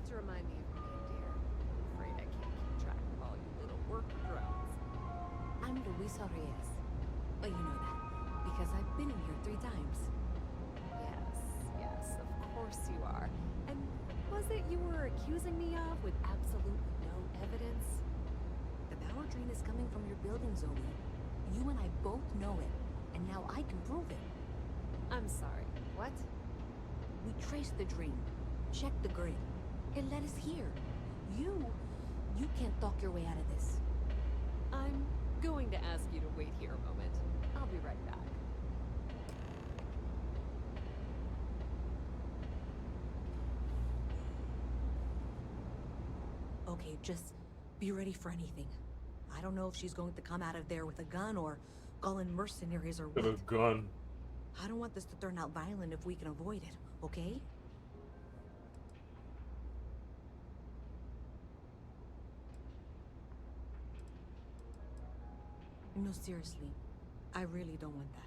to remind me of your name, dear. I'm afraid I can't keep track of all you little worker drones. I'm 𝐥𝐤𝐤𝐿. But you know that, because I've been in here 3 times. Yes, of course you are. And what was it you were accusing me of with absolutely no evidence? The power drain is coming from your building, Zoe. You and I both know it, and now I can prove it. I'm sorry, what? We traced the drain, checked the grid. It led us here. You can't talk your way out of this. I'm going to ask you to wait here a moment. I'll be right back. Okay, just be ready for anything. I don't know if she's going to come out of there with a gun or call in mercenaries or what. With a gun. I don't want this to turn out violent if we can avoid it, okay? No, seriously. I really don't want that.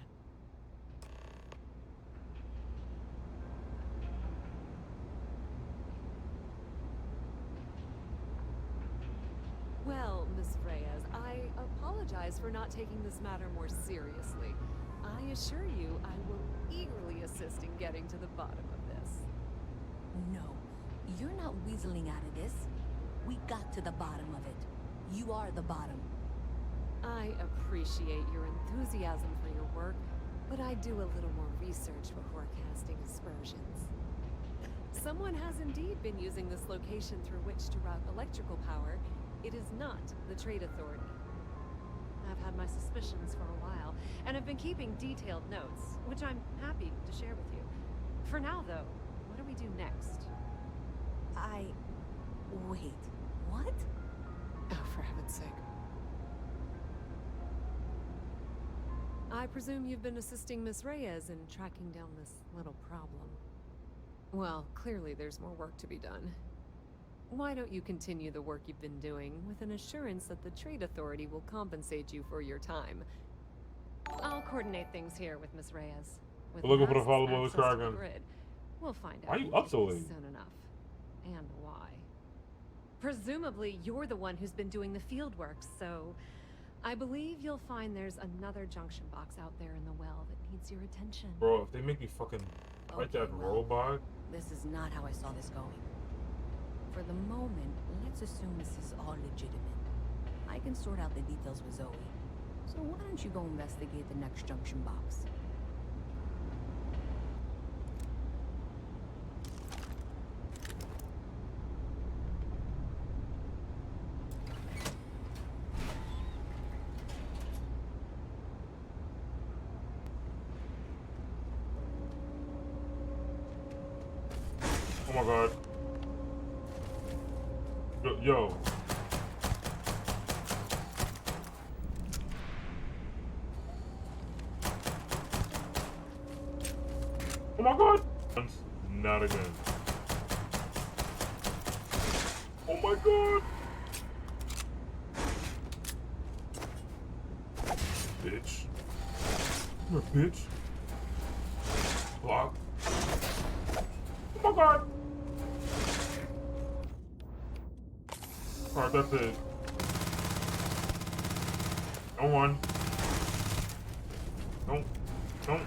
Well, Miss Reyes, I apologize for not taking this matter more seriously. I assure you I will eagerly assist in getting to the bottom of this. No, you're not weaseling out of this. We got to the bottom of it. You are the bottom. I appreciate your enthusiasm for your work, but I do a little more research before casting aspersions. Someone has indeed been using this location through which to route electrical power. It is not the Trade Authority. I've had my suspicions for a while, and have been keeping detailed notes, which I'm happy to share with you. For now, though, what do we do next? Wait, what? Oh, for heaven's sake. I presume you've been assisting Miss Reyes in tracking down this little problem. Well, clearly there's more work to be done. Why don't you continue the work you've been doing with an assurance that the Trade Authority will compensate you for your time? I'll coordinate things here with Miss Reyes. With Looking for the Matt's followable access to the dragon. grid, we'll find Why out you up so late? soon enough. And why. Presumably, you're the one who's been doing the field work, so I believe you'll find there's another junction box out there in the well that needs your attention. Bro, if they make me fucking fight Okay, that well, robot. This is not how I saw this going. For the moment, let's assume this is all legitimate. I can sort out the details with Zoe. So why don't you go investigate the next junction box? Oh my god. Yo. Oh my god. Not again. Oh my god. Bitch. You're a bitch. Block. Oh my god. Alright, that's it. Don't run. Don't.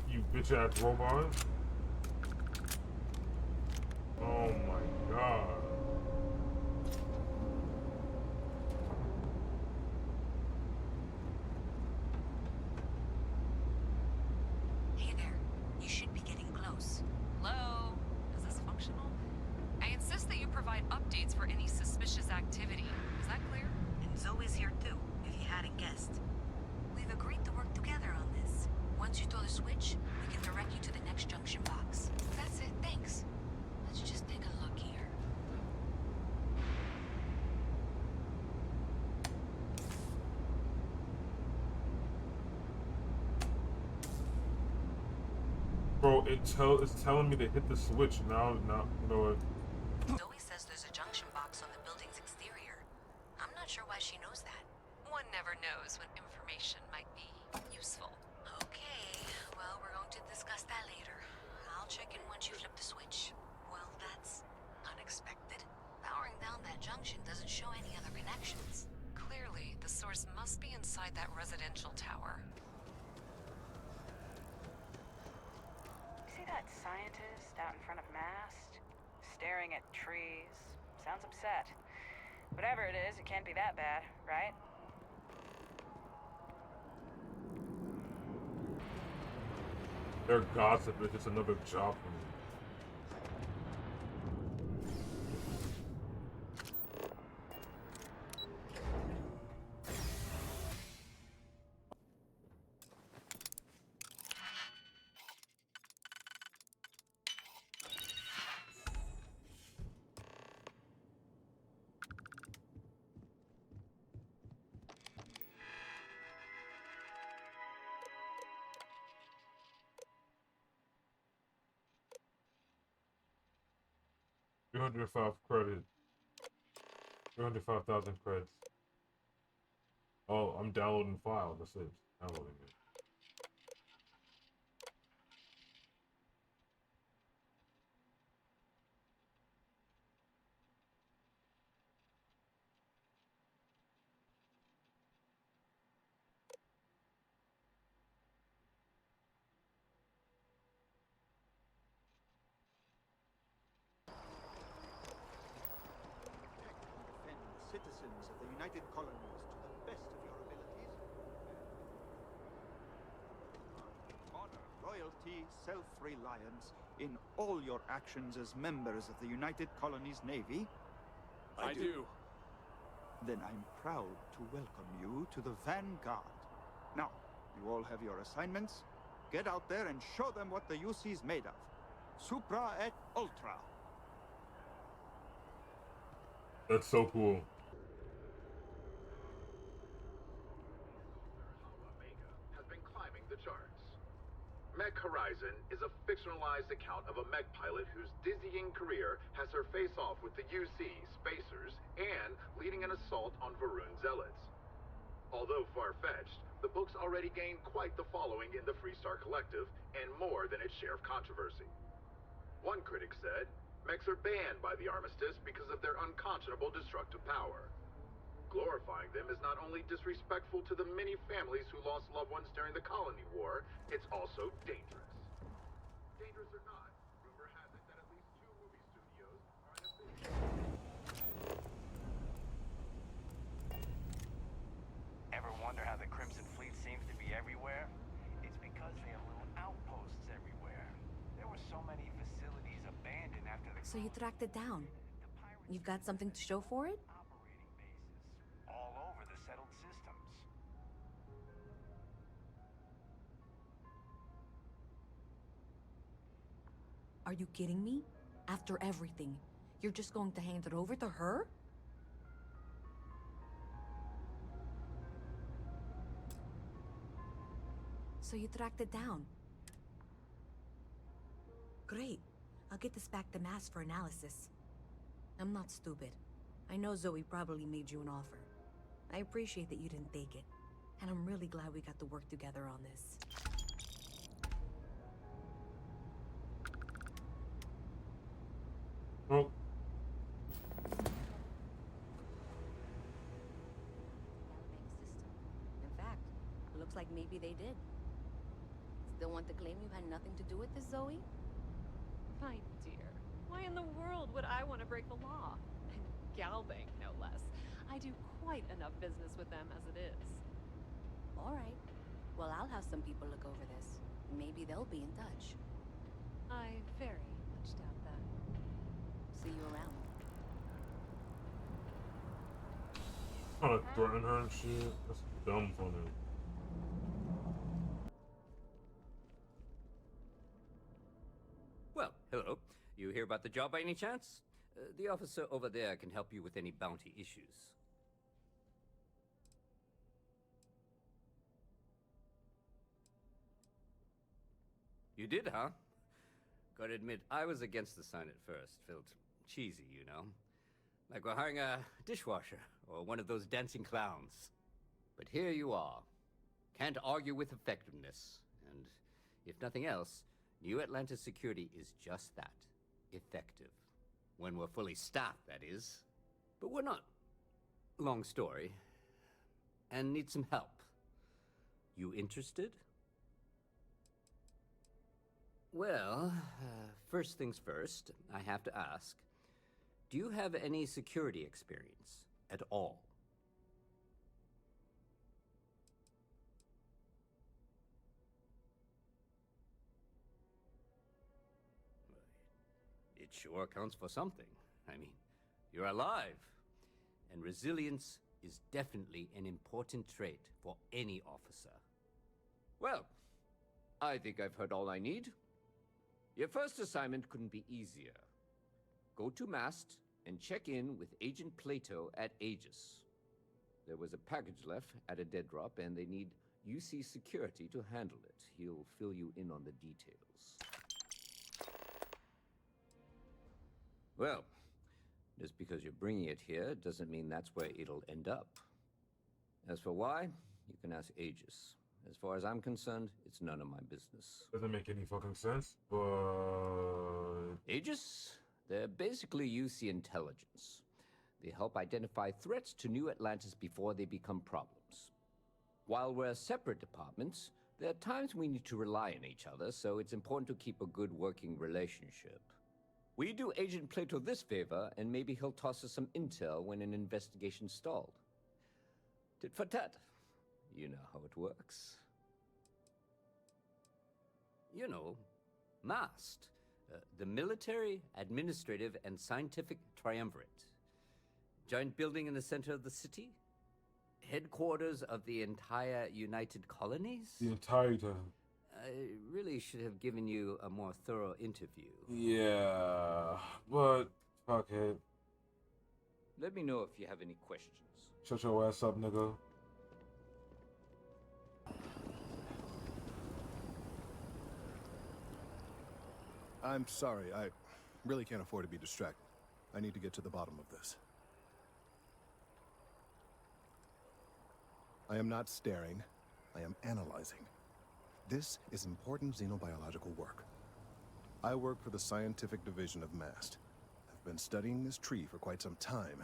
You bitch ass robot. Oh my god. Hey there. You should be getting close. Hello? Is this functional? I insist that you provide updates for any suspicious activity. Is that clear? And Zoe's here too, if you hadn't guessed. We've agreed to work together on this. Once you throw the switch, we can direct you to the next junction box. That's it, thanks. Let's just take a look here. Bro, it's telling me to hit the switch now. You know what? Zoe says there's a junction box on the building's exterior. I'm not sure why she knows that. One never knows when information might be useful. Okay, well, we're going to discuss that later. I'll check reckon once you flip the switch, well, that's unexpected. Powering down that junction doesn't show any other connections. Clearly, the source must be inside that residential tower. See that scientist out in front of mast? Staring at trees. Sounds upset. Whatever it is, it can't be that bad, right? Their gossip is just another job for me. $305 305,000 credits. Oh, I'm downloading the file. That's it. Downloading it. Defend the citizens of the United Colonies to the best of your abilities. Honor, loyalty, self-reliance in all your actions as members of the United Colonies Navy. I do. Then I'm proud to welcome you to the Vanguard. Now, you all have your assignments. Get out there and show them what the UC is made of. Supra et ultra. That's so cool. Omega has been climbing the charts. 𝐦𝐸 is a fictionalized account of a mech pilot whose dizzying career has her face off with the UC, Spacers, and leading an assault on Varun zealots. Although far-fetched, the book's already gained quite the following in the Freestar Collective, and more than its share of controversy. One critic said, mechs are banned by the Armistice because of their unconscionable destructive power. Glorifying them is not only disrespectful to the many families who lost loved ones during the Colony War, it's also dangerous. Dangerous or not, rumor has it that at least 2 movie studios are in a big... Ever wonder how the Crimson Fleet seems to be everywhere? It's because they have little outposts everywhere. There were so many facilities abandoned after the... So you tracked it down. You've got something to show for it? Operating bases all over the settled systems. Are you kidding me? After everything, you're just going to hand it over to her? So you tracked it down. Great. I'll get this back to Mass for analysis. I'm not stupid. I know Zoe probably made you an offer. I appreciate that you didn't take it. And I'm really glad we got to work together on this. Well, In fact, it looks like maybe they did. Still want to claim you had nothing to do with this, Zoe? My dear, why in the world would I want to break the law? And 𝐥𝐤𝐤𝐵, no less. I do quite enough business with them as it is. All right. Well, I'll have some people look over this. Maybe they'll be in touch. I very much doubt that. See you around. trying to threaten her and shit. That's dumb from him. Well, hello. You hear about the job by any chance? The officer over there can help you with any bounty issues. You did, huh? Gotta admit, I was against the sign at first. Felt cheesy, you know? Like we're hiring a dishwasher, or one of those dancing clowns. But here you are. Can't argue with effectiveness. And if nothing else, New Atlantis security is just that. Effective. When we're fully staffed, that is. But we're not. Long story. And need some help. You interested? Well, first things first, I have to ask. Do you have any security experience at all? It sure counts for something. I mean, you're alive. And resilience is definitely an important trait for any officer. Well, I think I've heard all I need. Your first assignment couldn't be easier. Go to Mast and check in with Agent 𝐸𝐸 at Aegis. There was a package left at a dead drop, and they need UC security to handle it. He'll fill you in on the details. Well, just because you're bringing it here doesn't mean that's where it'll end up. As for why, you can ask Aegis. As far as I'm concerned, it's none of my business. Doesn't make any fucking sense, but... Aegis? They're basically UC intelligence. They help identify threats to New Atlantis before they become problems. While we're separate departments, there are times we need to rely on each other, so it's important to keep a good working relationship. We do Agent 𝐸𝐸 this favor, and maybe he'll toss us some intel when an investigation stalled. Tit for tat. You know how it works. You know, MAST. The Military, Administrative, and Scientific Triumvirate. Giant building in the center of the city? Headquarters of the entire United Colonies? The entire time. I really should have given you a more thorough interview. Yeah, but fuck it. Let me know if you have any questions. Shut your ass up, nigga. I'm sorry, I really can't afford to be distracted. I need to get to the bottom of this. I am not staring, I am analyzing. This is important xenobiological work. I work for the scientific division of MAST. I've been studying this tree for quite some time,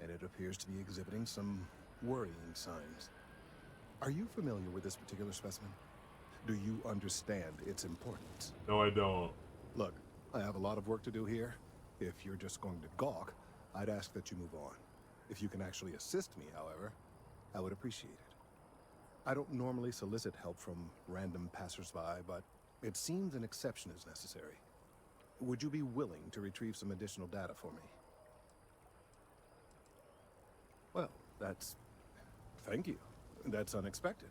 and it appears to be exhibiting some worrying signs. Are you familiar with this particular specimen? Do you understand its importance? No, I don't. Look, I have a lot of work to do here. If you're just going to gawk, I'd ask that you move on. If you can actually assist me, however, I would appreciate it. I don't normally solicit help from random passersby, but it seems an exception is necessary. Would you be willing to retrieve some additional data for me? Well, thank you. That's unexpected.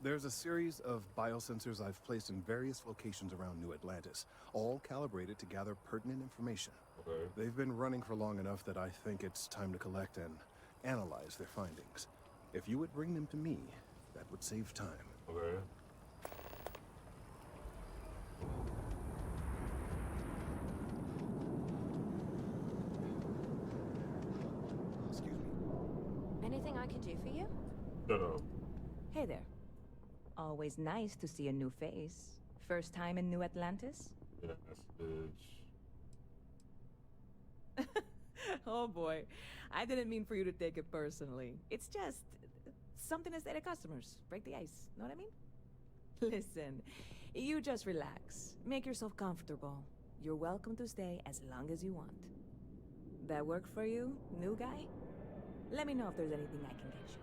There's a series of biosensors I've placed in various locations around New Atlantis, all calibrated to gather pertinent information. Okay. They've been running for long enough that I think it's time to collect and analyze their findings. If you would bring them to me, that would save time. Okay. Excuse me. Anything I can do for you? Shut up. Hey there. Always nice to see a new face. First time in New Atlantis? Yes, bitch. Oh boy. I didn't mean for you to take it personally. It's just something to say to customers. Break the ice. Know what I mean? Listen, you just relax. Make yourself comfortable. You're welcome to stay as long as you want. That work for you, new guy? Let me know if there's anything I can get you.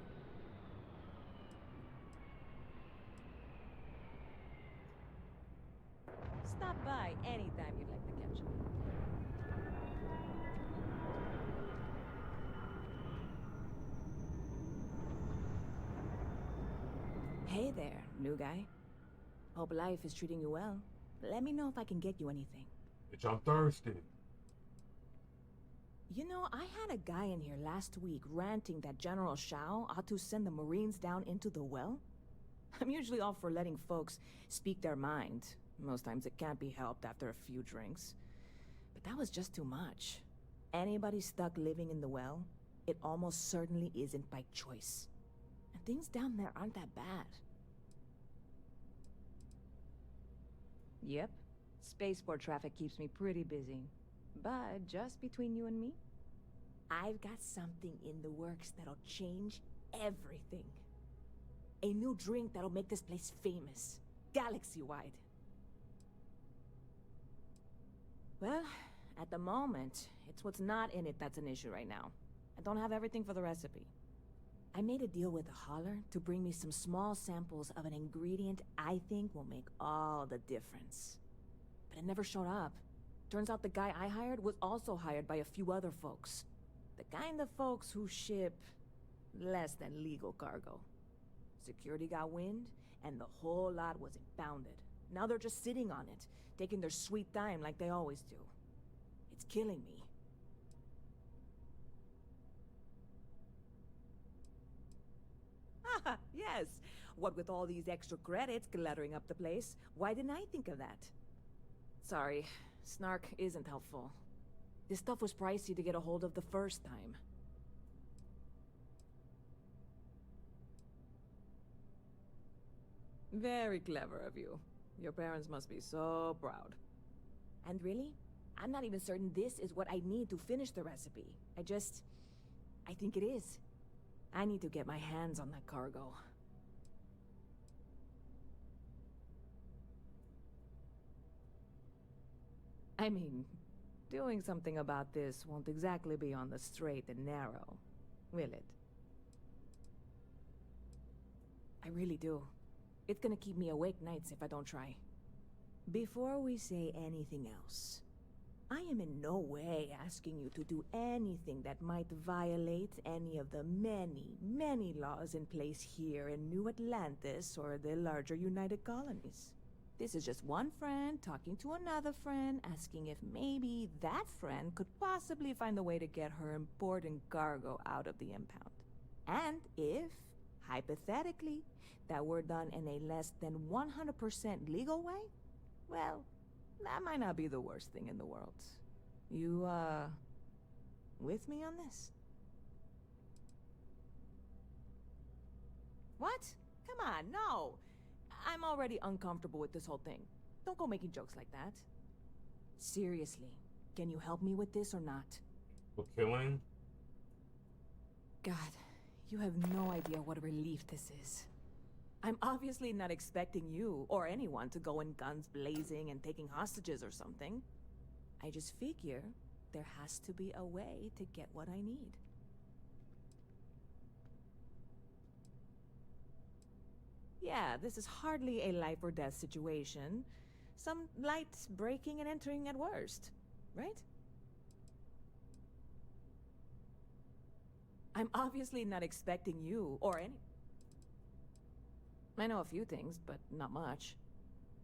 Stop by anytime you'd like to catch up. Hey there, new guy. Hope life is treating you well. Let me know if I can get you anything. Bitch, I'm thirsty. You know, I had a guy in here last week ranting that General 𝐥𝐤𝐤 ought to send the Marines down into the well. I'm usually all for letting folks speak their mind. Most times it can't be helped after a few drinks. But that was just too much. Anybody stuck living in the well, it almost certainly isn't by choice. And things down there aren't that bad. Yep. Spaceport traffic keeps me pretty busy. But just between you and me, I've got something in the works that'll change everything. A new drink that'll make this place famous. Galaxy-wide. Well, at the moment, it's what's not in it that's an issue right now. I don't have everything for the recipe. I made a deal with a hauler to bring me some small samples of an ingredient I think will make all the difference. But it never showed up. Turns out the guy I hired was also hired by a few other folks. The kind of folks who ship less than legal cargo. Security got wind, and the whole lot was impounded. Now they're just sitting on it, taking their sweet time like they always do. It's killing me. Ah, yes. What with all these extra credits cluttering up the place, why didn't I think of that? Sorry, snark isn't helpful. This stuff was pricey to get a hold of the first time. Very clever of you. Your parents must be so proud. And really, I'm not even certain this is what I need to finish the recipe. I think it is. I need to get my hands on that cargo. I mean, doing something about this won't exactly be on the straight and narrow, will it? I really do. It's gonna keep me awake nights if I don't try. Before we say anything else, I am in no way asking you to do anything that might violate any of the many, many laws in place here in New Atlantis or the larger United Colonies. This is just one friend talking to another friend, asking if maybe that friend could possibly find a way to get her important cargo out of the impound. And if, hypothetically, that were done in a less than 100% legal way, well, that might not be the worst thing in the world. You, with me on this? What? Come on, no! I'm already uncomfortable with this whole thing. Don't go making jokes like that. Seriously, can you help me with this or not? For killing? God, you have no idea what a relief this is. I'm obviously not expecting you or anyone to go in guns blazing and taking hostages or something. I just figure there has to be a way to get what I need. Yeah, this is hardly a life or death situation. Some light breaking and entering at worst, right? I'm obviously not expecting you or any... I know a few things, but not much.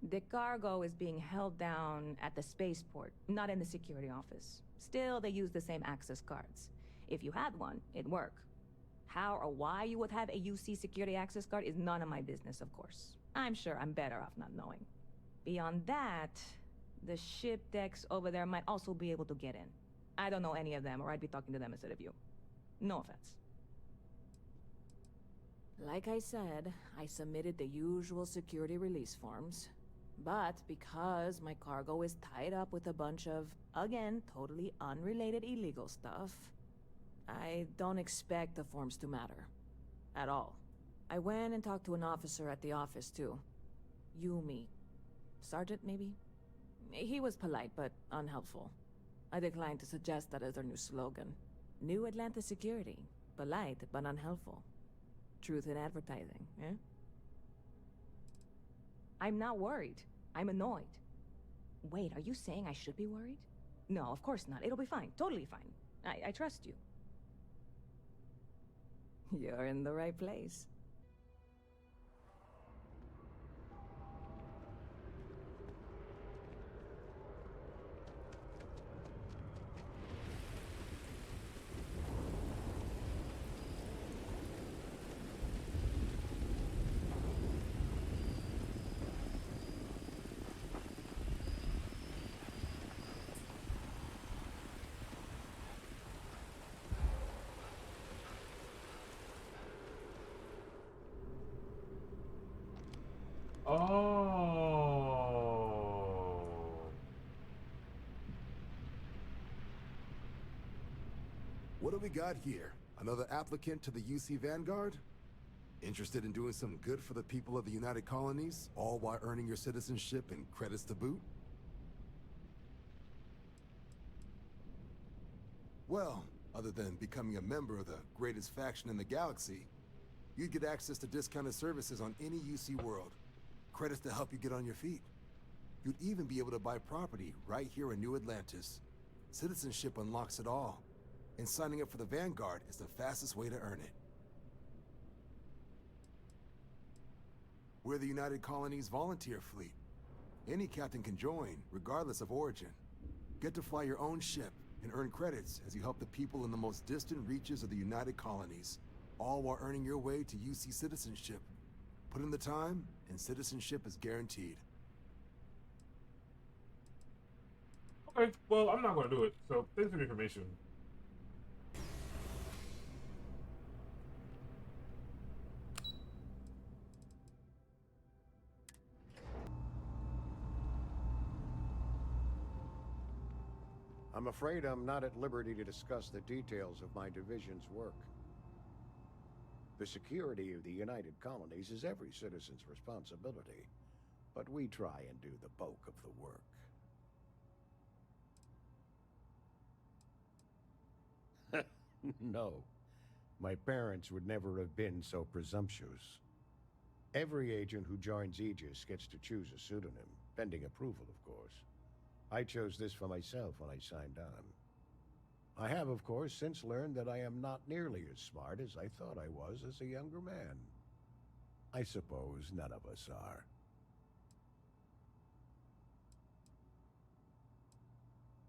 The cargo is being held down at the spaceport, not in the security office. Still, they use the same access cards. If you had one, it'd work. How or why you would have a UC security access card is none of my business, of course. I'm sure I'm better off not knowing. Beyond that, the ship decks over there might also be able to get in. I don't know any of them, or I'd be talking to them instead of you. No offense. Like I said, I submitted the usual security release forms. But because my cargo is tied up with a bunch of, again, totally unrelated illegal stuff, I don't expect the forms to matter. At all. I went and talked to an officer at the office, too. Yumi. Sergeant, maybe? He was polite, but unhelpful. I declined to suggest that as their new slogan. New Atlantis Security. Polite, but unhelpful. Truth in advertising, eh? I'm not worried. I'm annoyed. Wait, are you saying I should be worried? No, of course not. It'll be fine. Totally fine. I trust you. You're in the right place. Oh. do we got here? Another applicant to the UC Vanguard? Interested in doing some good for the people of the United Colonies, all while earning your citizenship and credits to boot? Well, other than becoming a member of the greatest faction in the galaxy, you'd get access to discounted services on any UC world. Credits to help you get on your feet. You'd even be able to buy property right here in New Atlantis. Citizenship unlocks it all, and signing up for the Vanguard is the fastest way to earn it. We're the United Colonies Volunteer Fleet. Any captain can join, regardless of origin. Get to fly your own ship and earn credits as you help the people in the most distant reaches of the United Colonies, all while earning your way to UC citizenship. Put in the time, and citizenship is guaranteed. Okay, well, I'm not going to do it, so thanks for the information. I'm afraid I'm not at liberty to discuss the details of my division's work. The security of the United Colonies is every citizen's responsibility, but we try and do the bulk of the work. No, my parents would never have been so presumptuous. Every agent who joins Aegis gets to choose a pseudonym, pending approval, of course. I chose this for myself when I signed on. I have, of course, since learned that I am not nearly as smart as I thought I was as a younger man. I suppose none of us are.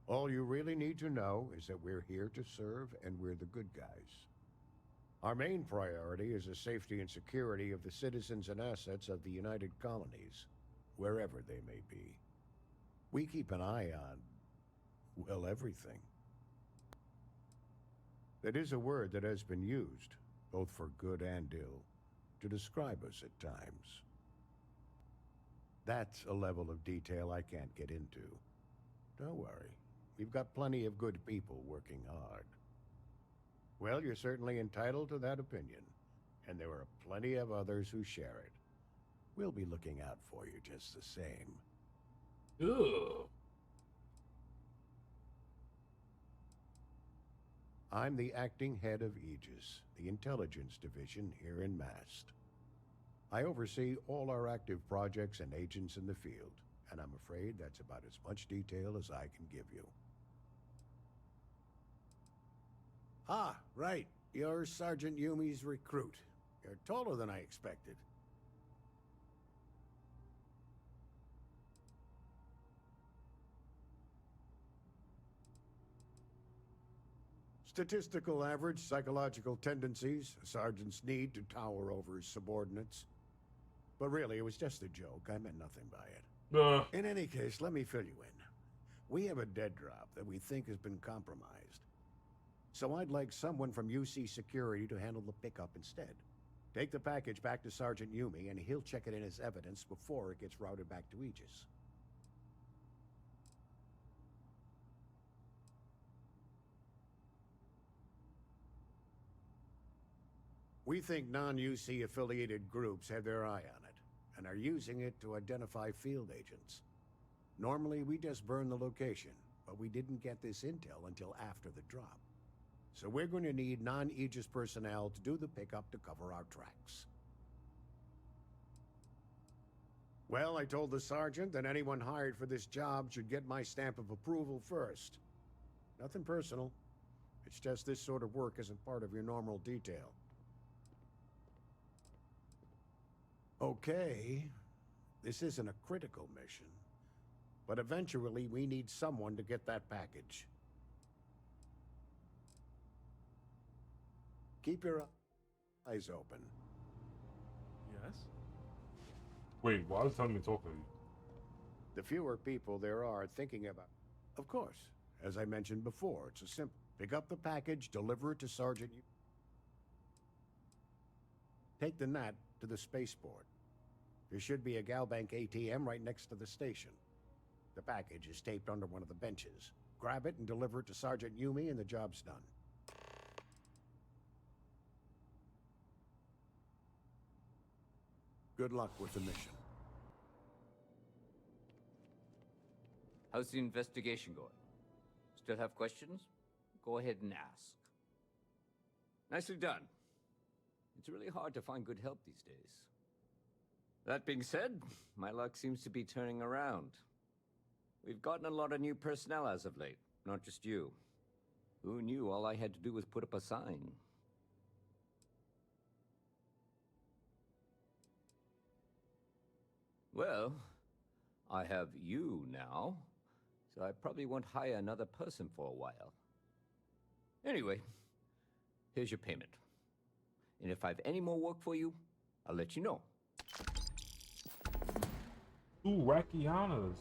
All you really need to know is that we're here to serve, and we're the good guys. Our main priority is the safety and security of the citizens and assets of the United Colonies, wherever they may be. We keep an eye on, well, everything. That is a word that has been used, both for good and ill, to describe us at times. That's a level of detail I can't get into. Don't worry, we've got plenty of good people working hard. Well, you're certainly entitled to that opinion, and there are plenty of others who share it. We'll be looking out for you just the same. Ugh. I'm the acting head of Aegis, the intelligence division here in Mast. I oversee all our active projects and agents in the field, and I'm afraid that's about as much detail as I can give you. Ah, right. You're Sergeant Yumi's recruit. You're taller than I expected. Statistical average, psychological tendencies, a sergeant's need to tower over his subordinates. But really, it was just a joke. I meant nothing by it. In any case, let me fill you in. We have a dead drop that we think has been compromised. So I'd like someone from UC Security to handle the pickup instead. Take the package back to Sergeant Yumi, and he'll check it in as evidence before it gets routed back to Aegis. We think non-UC affiliated groups have their eye on it, and are using it to identify field agents. Normally, we just burn the location, but we didn't get this intel until after the drop. So we're going to need non-Aegis personnel to do the pickup to cover our tracks. Well, I told the sergeant that anyone hired for this job should get my stamp of approval first. Nothing personal. It's just this sort of work isn't part of your normal detail. Okay, this isn't a critical mission, but eventually we need someone to get that package. Keep your eyes open. Yes? Wait, why is telling me to talk to you? The fewer people there are thinking about... Of course, as I mentioned before, it's a simple... Pick up the package, deliver it to Sergeant... Take the NAT to the spaceport. There should be a Galbank ATM right next to the station. The package is taped under one of the benches. Grab it and deliver it to Sergeant Yumi and the job's done. Good luck with the mission. How's the investigation going? Still have questions? Go ahead and ask. Nicely done. It's really hard to find good help these days. That being said, my luck seems to be turning around. We've gotten a lot of new personnel as of late, not just you. Who knew all I had to do was put up a sign? Well, I have you now, so I probably won't hire another person for a while. Anyway, here's your payment. And if I have any more work for you, I'll let you know. Ooh, Rackianas.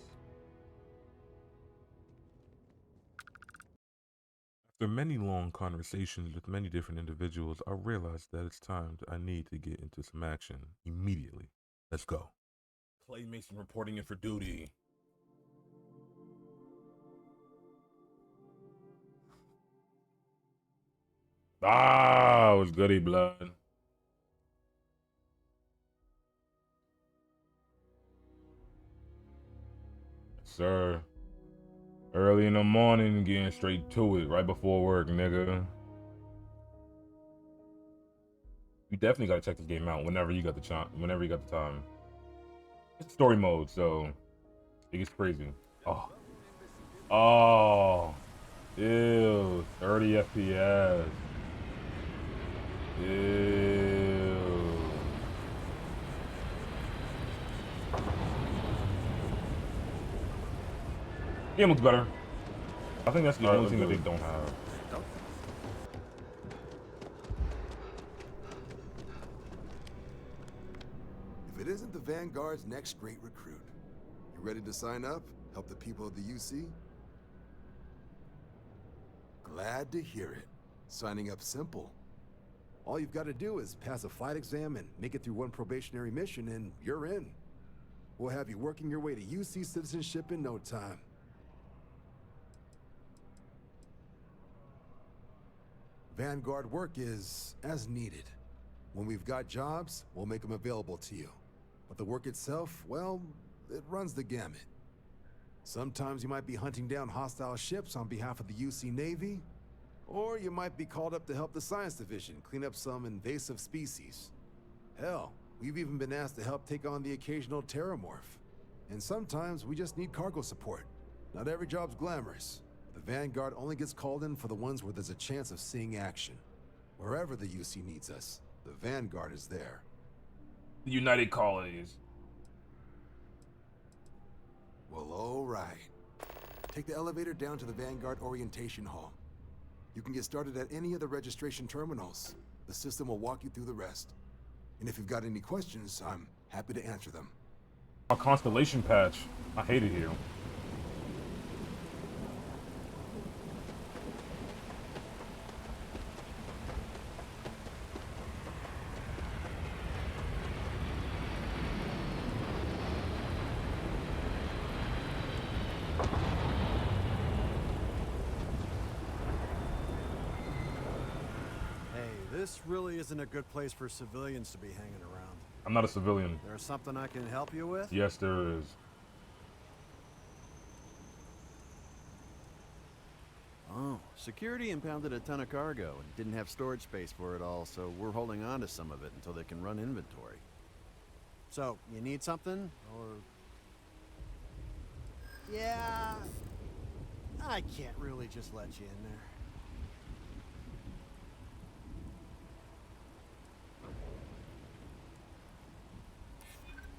After many long conversations with many different individuals, I realized that it's time I need to get into some action immediately. Let's go. Clay Mason reporting in for duty. Ah, it was goody blood. Yes, sir. Early in the morning, getting straight to it, right before work, nigga. You definitely gotta check this game out whenever you got the time. It's story mode, so it gets crazy. Oh. Oh. Ew. 30 FPS. Ew. Game looks better. I think that's the only thing that they don't have. If it isn't the Vanguard's next great recruit, you ready to sign up? Help the people of the UC? Glad to hear it. Signing up simple. All you've got to do is pass a flight exam and make it through one probationary mission and you're in. We'll have you working your way to UC citizenship in no time. Vanguard work is as needed. When we've got jobs, we'll make them available to you. But the work itself, well, it runs the gamut. Sometimes you might be hunting down hostile ships on behalf of the UC Navy, or you might be called up to help the Science Division clean up some invasive species. Hell, we've even been asked to help take on the occasional terramorph. And sometimes we just need cargo support. Not every job's glamorous. The Vanguard only gets called in for the ones where there's a chance of seeing action. Wherever the UC needs us, the Vanguard is there. The United Colonies. Well, all right. Take the elevator down to the Vanguard Orientation Hall. You can get started at any of the registration terminals. The system will walk you through the rest. And if you've got any questions, I'm happy to answer them. A constellation patch. I hate it here. This really isn't a good place for civilians to be hanging around. I'm not a civilian. There's something I can help you with? Yes, there is. Oh, security impounded a ton of cargo and didn't have storage space for it all, so we're holding on to some of it until they can run inventory. So, you need something, or... Yeah... I can't really just let you in there.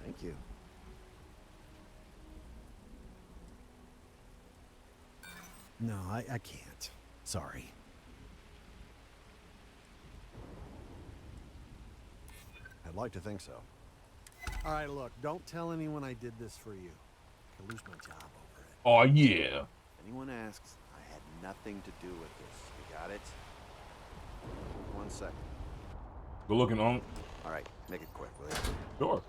Thank you. No, I can't. Sorry. I'd like to think so. All right, look, don't tell anyone I did this for you. I could lose my job over it. Oh, yeah. If anyone asks, I had nothing to do with this. You got it? 1 second. Good looking, on. All right, make it quick, will you? Sure.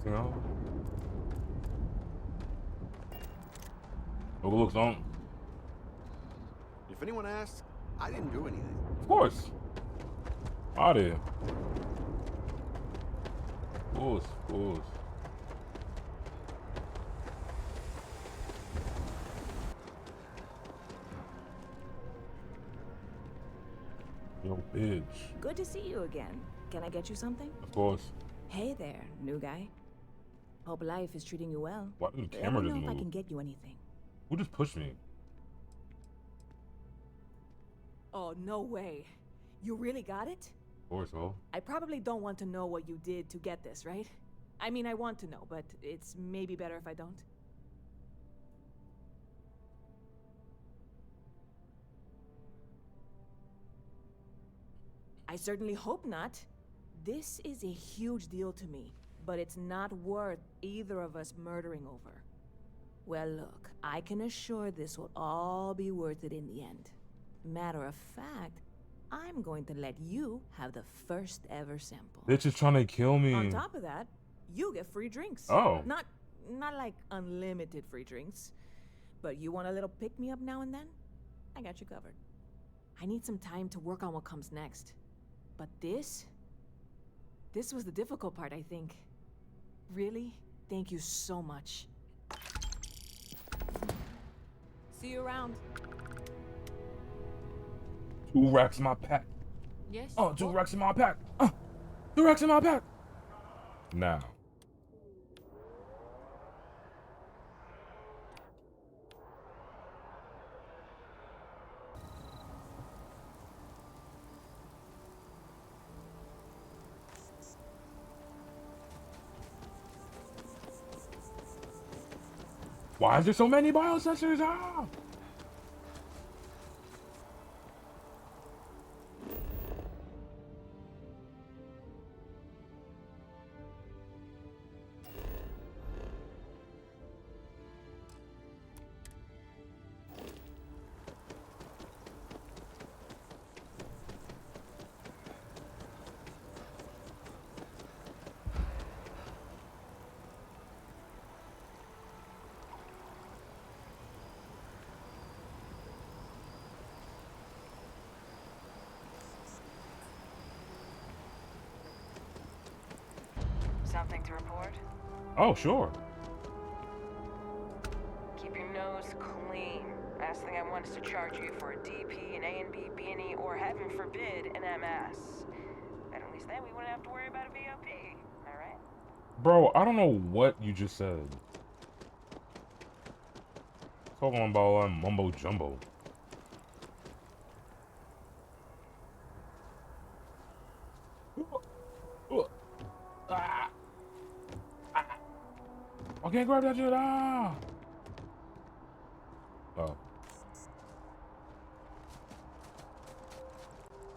You know? Looks on. If anyone asks, I didn't do anything. Of course. Out here. Of course, of course. Yo, bitch. Good to see you again. Can I get you something? Of course. Hey there, new guy. Hope life is treating you well. Why did the Let camera me just know if I move? can get you anything. Who just pushed me? Oh, no way. You really got it? Of course, oh. I probably don't want to know what you did to get this, right? I mean, I want to know, but it's maybe better if I don't. I certainly hope not. This is a huge deal to me, but it's not worth either of us murdering over. Well, look, I can assure this will all be worth it in the end. Matter of fact, I'm going to let you have the first ever sample. Bitch is trying to kill me. On top of that, you get free drinks. Oh. Not like unlimited free drinks, but you want a little pick-me-up now and then? I got you covered. I need some time to work on what comes next. But this was the difficult part, I think. Really, thank you so much. See you around. 2 racks in my pack. Yes. Oh, 2 racks in my pack. 2 racks in my pack. Now. Why is there so many biosensors? Ah! Something to report? Oh, sure. Keep your nose clean. Last thing I want is to charge you for a DP, an A&B, B&E, or heaven forbid, an MS. And at least then we wouldn't have to worry about a VOP. Alright? Bro, I don't know what you just said. Talking about mumbo jumbo. I can't grab that shit. Ah! Oh.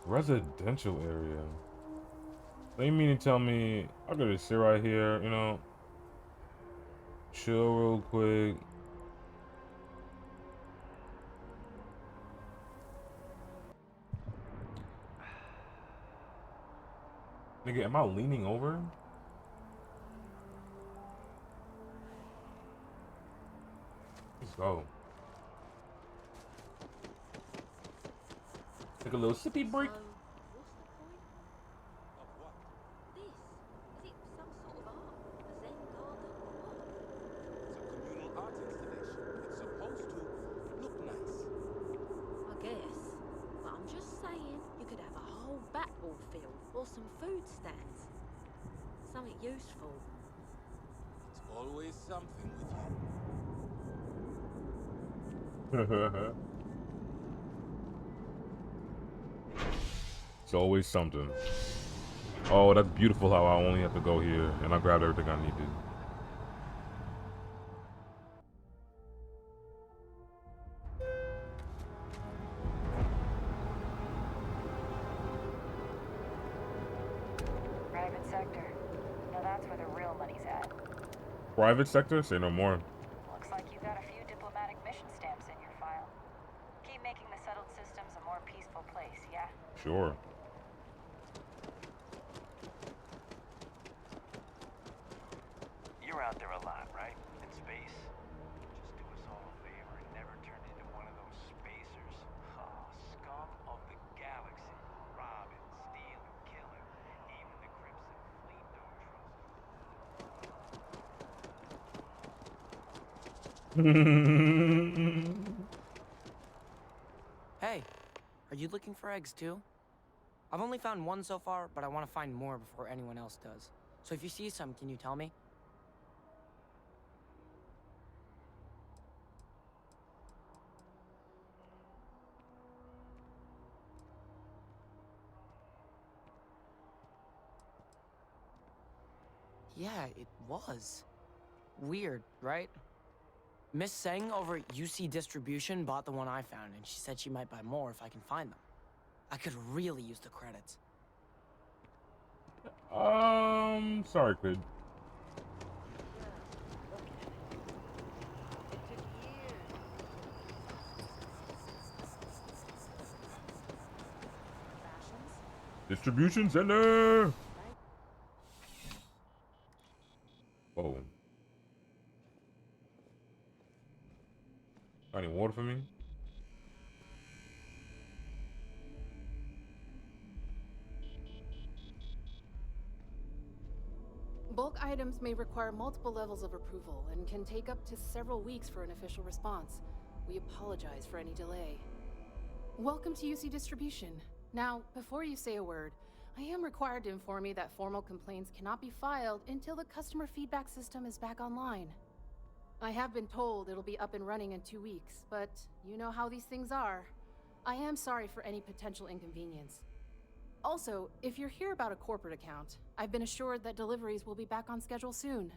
Residential area. So you mean to tell me I could just sit right here, you know, chill real quick. Nigga, am I leaning over? Let's go. Take a little sippy break. Or some food stands. Something useful. It's always something with you. It's always something. Oh, that's beautiful how I only have to go here and I grabbed everything I needed. Private sector? Say no more. Looks like you got a few diplomatic mission stamps in your file. Keep making the settled systems a more peaceful place, yeah? Sure. hot, right? In space. Just do us all a favor and never turn into one of those spacers. Oh, scum of the galaxy. Robbing, stealing, killing. Even the Crimson Fleet don't trust. Hey, are you looking for eggs too? I've only found one so far, but I want to find more before anyone else does. So if you see some, can you tell me? Yeah, it was. Weird, right? Miss Seng over at UC Distribution bought the one I found, and she said she might buy more if I can find them. I could really use the credits. Sorry, kid. Distribution center. Whoa. Got any water for me? Bulk items may require multiple levels of approval and can take up to several weeks for an official response. We apologize for any delay. Welcome to UC Distribution. Now, before you say a word, I am required to inform you that formal complaints cannot be filed until the customer feedback system is back online. I have been told it'll be up and running in 2 weeks, but you know how these things are. I am sorry for any potential inconvenience. Also, if you're here about a corporate account, I've been assured that deliveries will be back on schedule soon.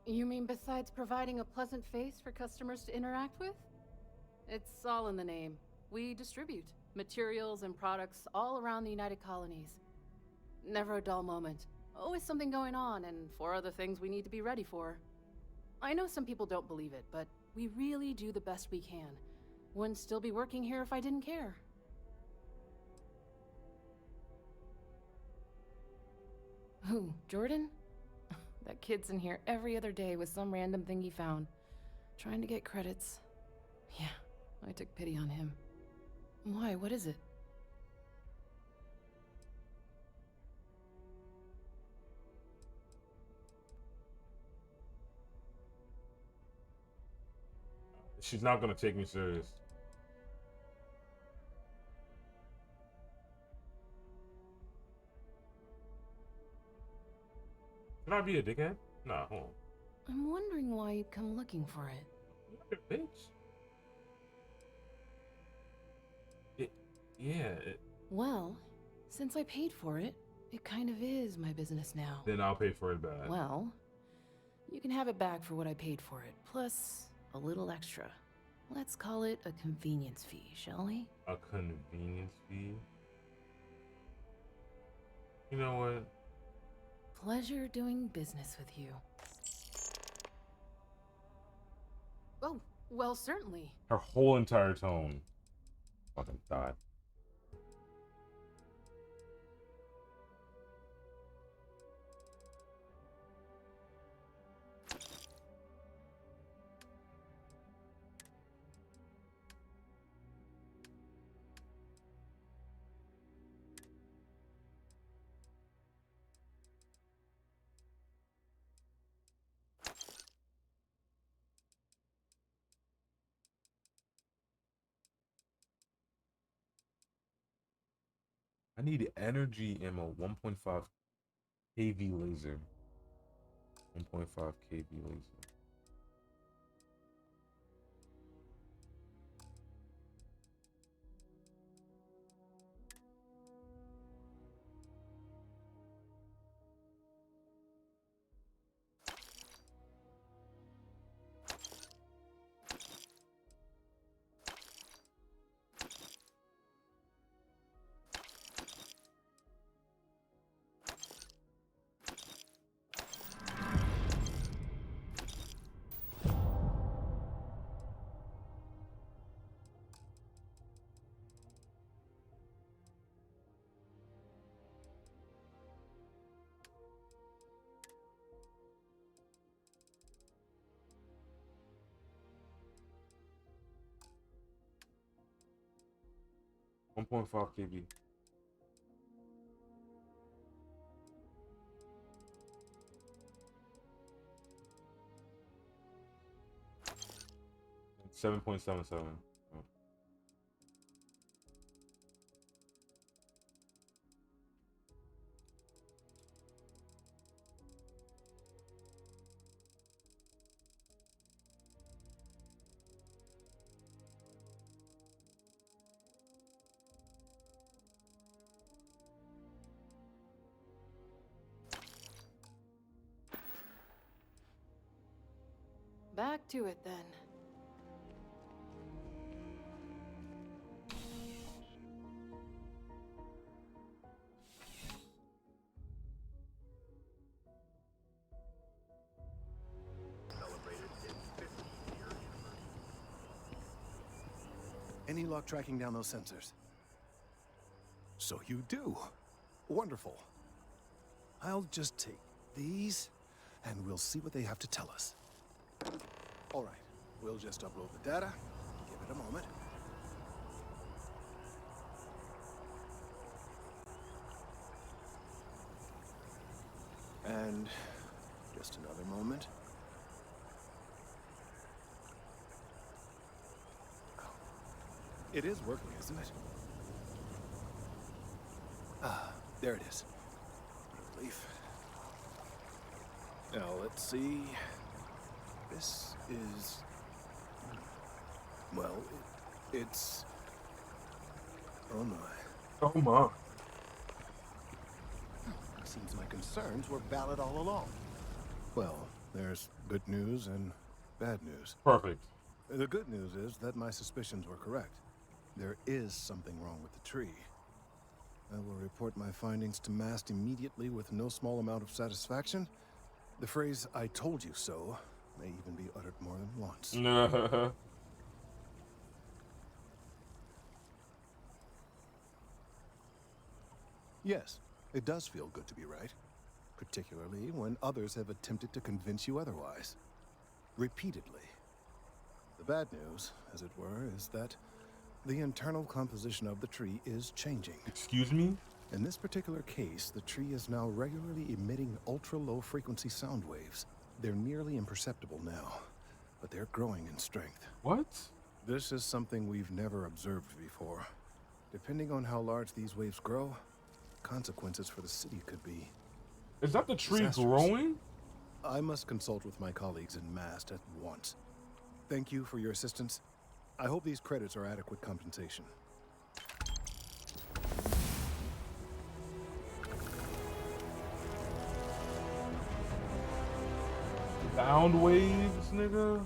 You mean besides providing a pleasant face for customers to interact with? It's all in the name. We distribute materials and products all around the United Colonies. Never a dull moment. Always something going on, and 4 other things we need to be ready for. I know some people don't believe it, but we really do the best we can. Wouldn't still be working here if I didn't care. Who, Jordan? That kid's in here every other day with some random thing he found. Trying to get credits. Yeah, I took pity on him. Why, what is it? She's not gonna take me serious. Can I be a dickhead? Nah, hold on. I'm wondering why you'd come looking for it. What a bitch. Well, since I paid for it, it kind of is my business now. Then I'll pay for it back. Well, you can have it back for what I paid for it, plus a little extra. Let's call it a convenience fee, shall we? A convenience fee? You know what? Pleasure doing business with you. Oh, well, certainly. Her whole entire tone. Fucking died. I need energy ammo, 1.5 kV laser. 1.5 kV laser. 1.5 KB. It's 7.77. Back to it then. Any luck tracking down those sensors? So you do. Wonderful. I'll just take these, and we'll see what they have to tell us. All right, we'll just upload the data. Give it a moment. And just another moment. It is working, isn't it? Ah, there it is. Relief. Now, let's see. This is... Well, it's... Oh my. Oh my. Seems my concerns were valid all along. Well, there's good news and bad news. Perfect. The good news is that my suspicions were correct. There is something wrong with the tree. I will report my findings to MAST immediately with no small amount of satisfaction. The phrase, "I told you so," may even be uttered more than once. Yes, it does feel good to be right. Particularly when others have attempted to convince you otherwise. Repeatedly. The bad news, as it were, is that the internal composition of the tree is changing. Excuse me? In this particular case, the tree is now regularly emitting ultra-low frequency sound waves. They're nearly imperceptible now, but they're growing in strength. What? This is something we've never observed before. Depending on how large these waves grow, consequences for the city could be... Is that the tree disastrous. growing? I must consult with my colleagues in MAST at once. Thank you for your assistance. I hope these credits are adequate compensation. Sound waves, nigga?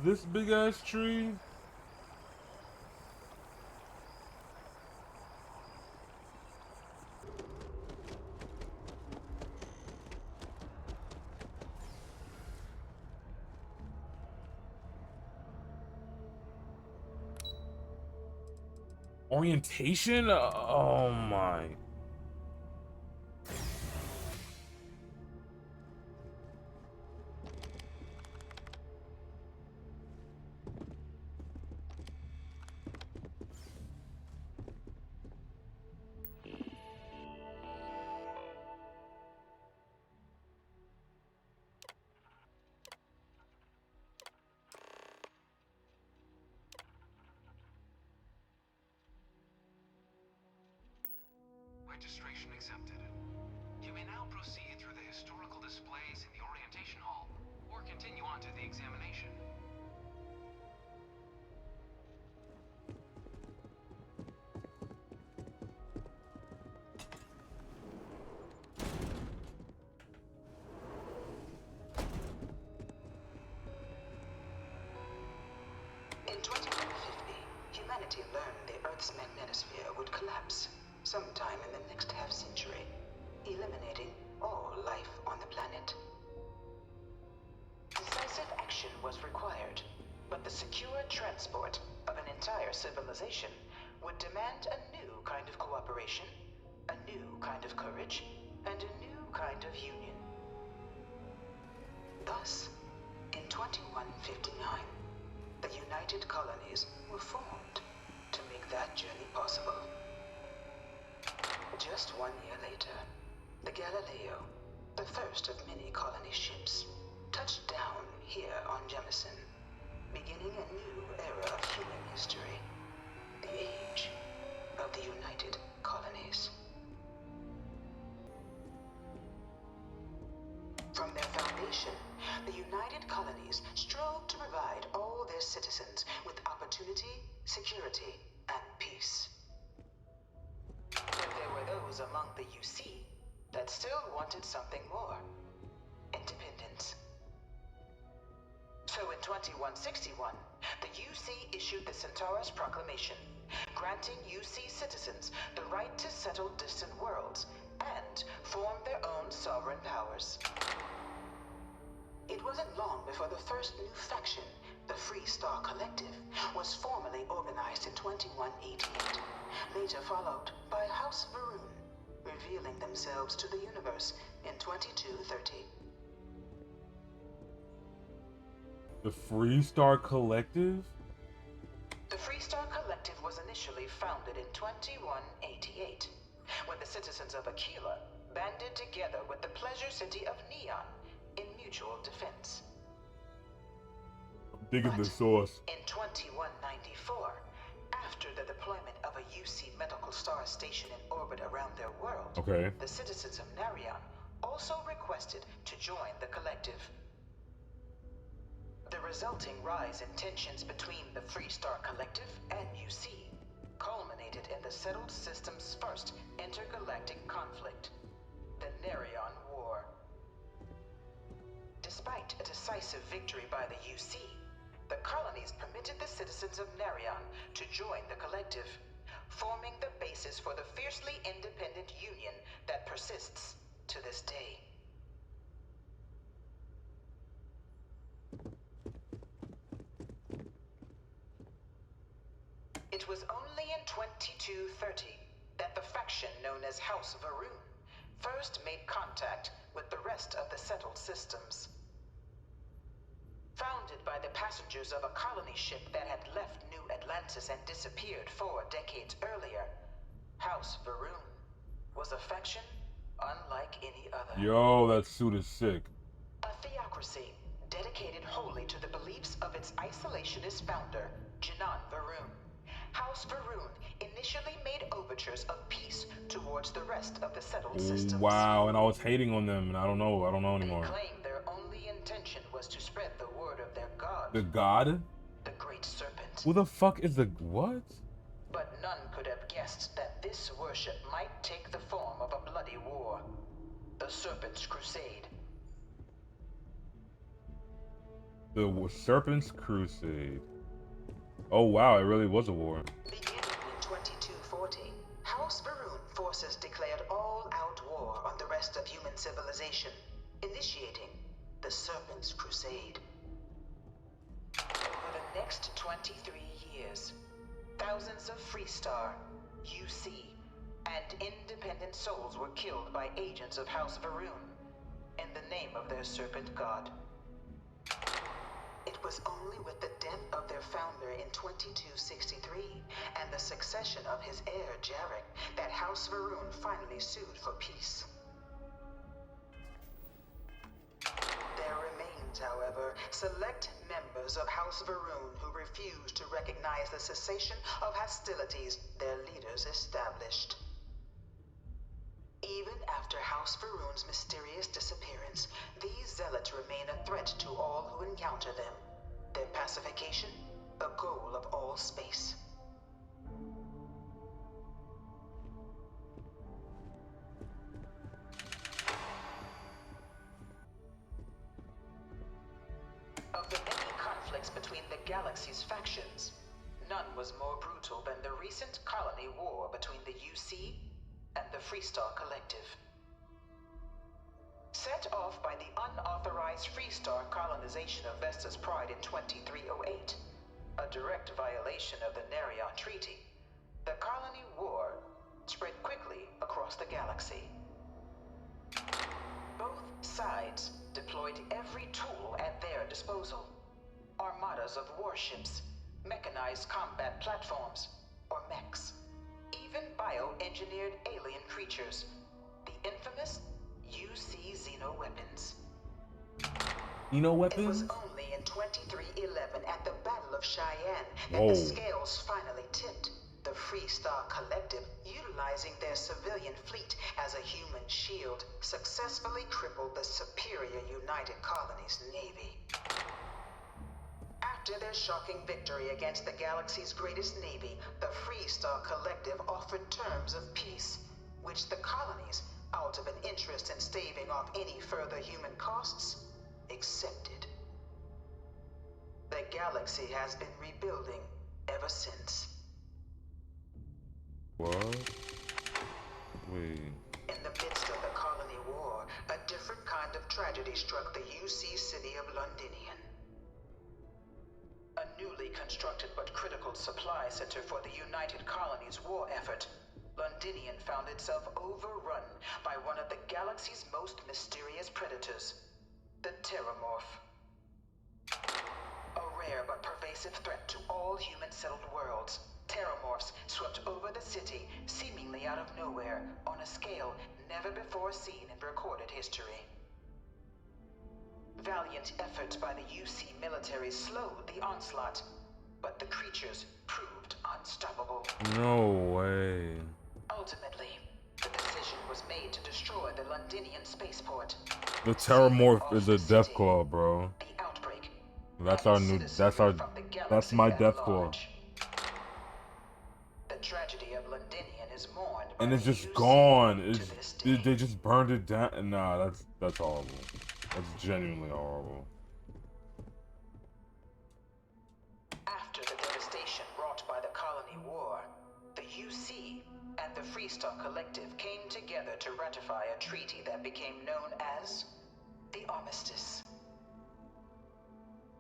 This big ass tree? Orientation? Oh my. Registration accepted. You may now proceed through the historical displays in the orientation hall, or continue on to the examination. In 2150, humanity learned the Earth's magnetosphere would collapse sometime in the next half-century, eliminating all life on the planet. Decisive action was required, but the secure transport of an entire civilization would demand a new kind of cooperation, a new kind of courage, and a new kind of union. Thus, in 2159, the United Colonies were formed. to make that journey possible. Just 1 year later, the 𝐥𝐤𝐤𝐤, the first of many colony ships, touched down here on Jemison, beginning a new era of human history, the age of the United Colonies. From their foundation, the United Colonies strove to provide all their citizens with opportunity, security, and peace. But there were those among the UC that still wanted something more: independence. So in 2161, the UC issued the Centaurus Proclamation, granting UC citizens the right to settle distant worlds and form their own sovereign powers. It wasn't long before the first new faction, the Free Star Collective, was formally organized in 2188, later followed by House Va'ruun, revealing themselves to the universe in 2230. The Free Star Collective? The Free Star Collective was initially founded in 2188, when the citizens of Aquila banded together with the pleasure city of Neon in mutual defense. Digging the source. In 2194, after the deployment of a UC medical star station in orbit around their world, the citizens of Narion also requested to join the collective. The resulting rise in tensions between the Free Star Collective and UC culminated in the settled system's first intergalactic conflict, the Narion War. Despite a decisive victory by the UC, the colonies permitted the citizens of Narion to join the collective, forming the basis for the fiercely independent union that persists to this day. It was only in 2230 that the faction known as House Va'ruun first made contact with the rest of the settled systems. Founded by the passengers of a colony ship that had left New Atlantis and disappeared 4 decades earlier, House Va'ruun was a faction unlike any other. Yo, that suit is sick. A theocracy dedicated wholly to the beliefs of its isolationist founder, Janan Va'ruun. House Va'ruun initially made overtures of peace towards the rest of the settled systems. Wow, and I was hating on them, and I don't know anymore. They claimed their only intention was to spread the word of their god. The god? The Great Serpent. Who the fuck is the what? But none could have guessed that this worship might take the form of a bloody war. The Serpent's Crusade. The Serpent's Crusade. Oh wow, it really was a war. Beginning in 2240, House Va'ruun forces declared all-out war on the rest of human civilization, initiating the Serpent's Crusade. Over the next 23 years, thousands of Free Star, UC, and independent souls were killed by agents of House Va'ruun in the name of their serpent god. It was only with the death of their founder in 2263 and the succession of his heir, 𝐥𝐢𝐤𝐤, that House Va'ruun finally sued for peace. There remains, however, select members of House Va'ruun who refuse to recognize the cessation of hostilities their leaders established. Even after House Va'ruun's mysterious disappearance, these zealots remain a threat to all who encounter them. Their pacification, a goal of all space. Of the many conflicts between the galaxy's factions, none was more brutal than the recent colony war between the UC and the Free Star Collective. Set off by the unauthorized Free Star colonization of Vesta's Pride in 2308, a direct violation of the Narion Treaty, the colony war spread quickly across the galaxy. Both sides deployed every tool at their disposal. Armadas of warships, mechanized combat platforms, or mechs. Even bioengineered alien creatures. The infamous 𝐦𝐨𝐬𝐤 weapons. It was only in 2311 at the Battle of Cheyenne that the scales finally tipped. The Freestar Collective, utilizing their civilian fleet as a human shield, successfully crippled the superior United Colonies Navy. After their shocking victory against the galaxy's greatest navy, the Freestar Collective offered terms of peace, which the colonies, out of an interest in staving off any further human costs, accepted. The galaxy has been rebuilding ever since. What? Wait. In the midst of the colony war, a different kind of tragedy struck the UC city of Londinian. A newly constructed but critical supply center for the United Colonies war effort, Londinian found itself overrun by one of the galaxy's most mysterious predators, the Terramorph. A rare but pervasive threat to all human-settled worlds, Terramorphs swept over the city, seemingly out of nowhere, on a scale never before seen in recorded history. Valiant efforts by the UC military slowed the onslaught, but the creatures proved unstoppable. No way. Ultimately, the decision was made to destroy the Londinian spaceport. The Terramorph is a death claw, bro. The outbreak. That's my death claw. The tragedy of Londinian is mourned by And it's the just UC gone. to this day. They just burned it down. Nah, that's horrible. That's genuinely horrible. After the devastation wrought by the colony war, the UC and the Freestar Collective came together to ratify a treaty that became known as the Armistice.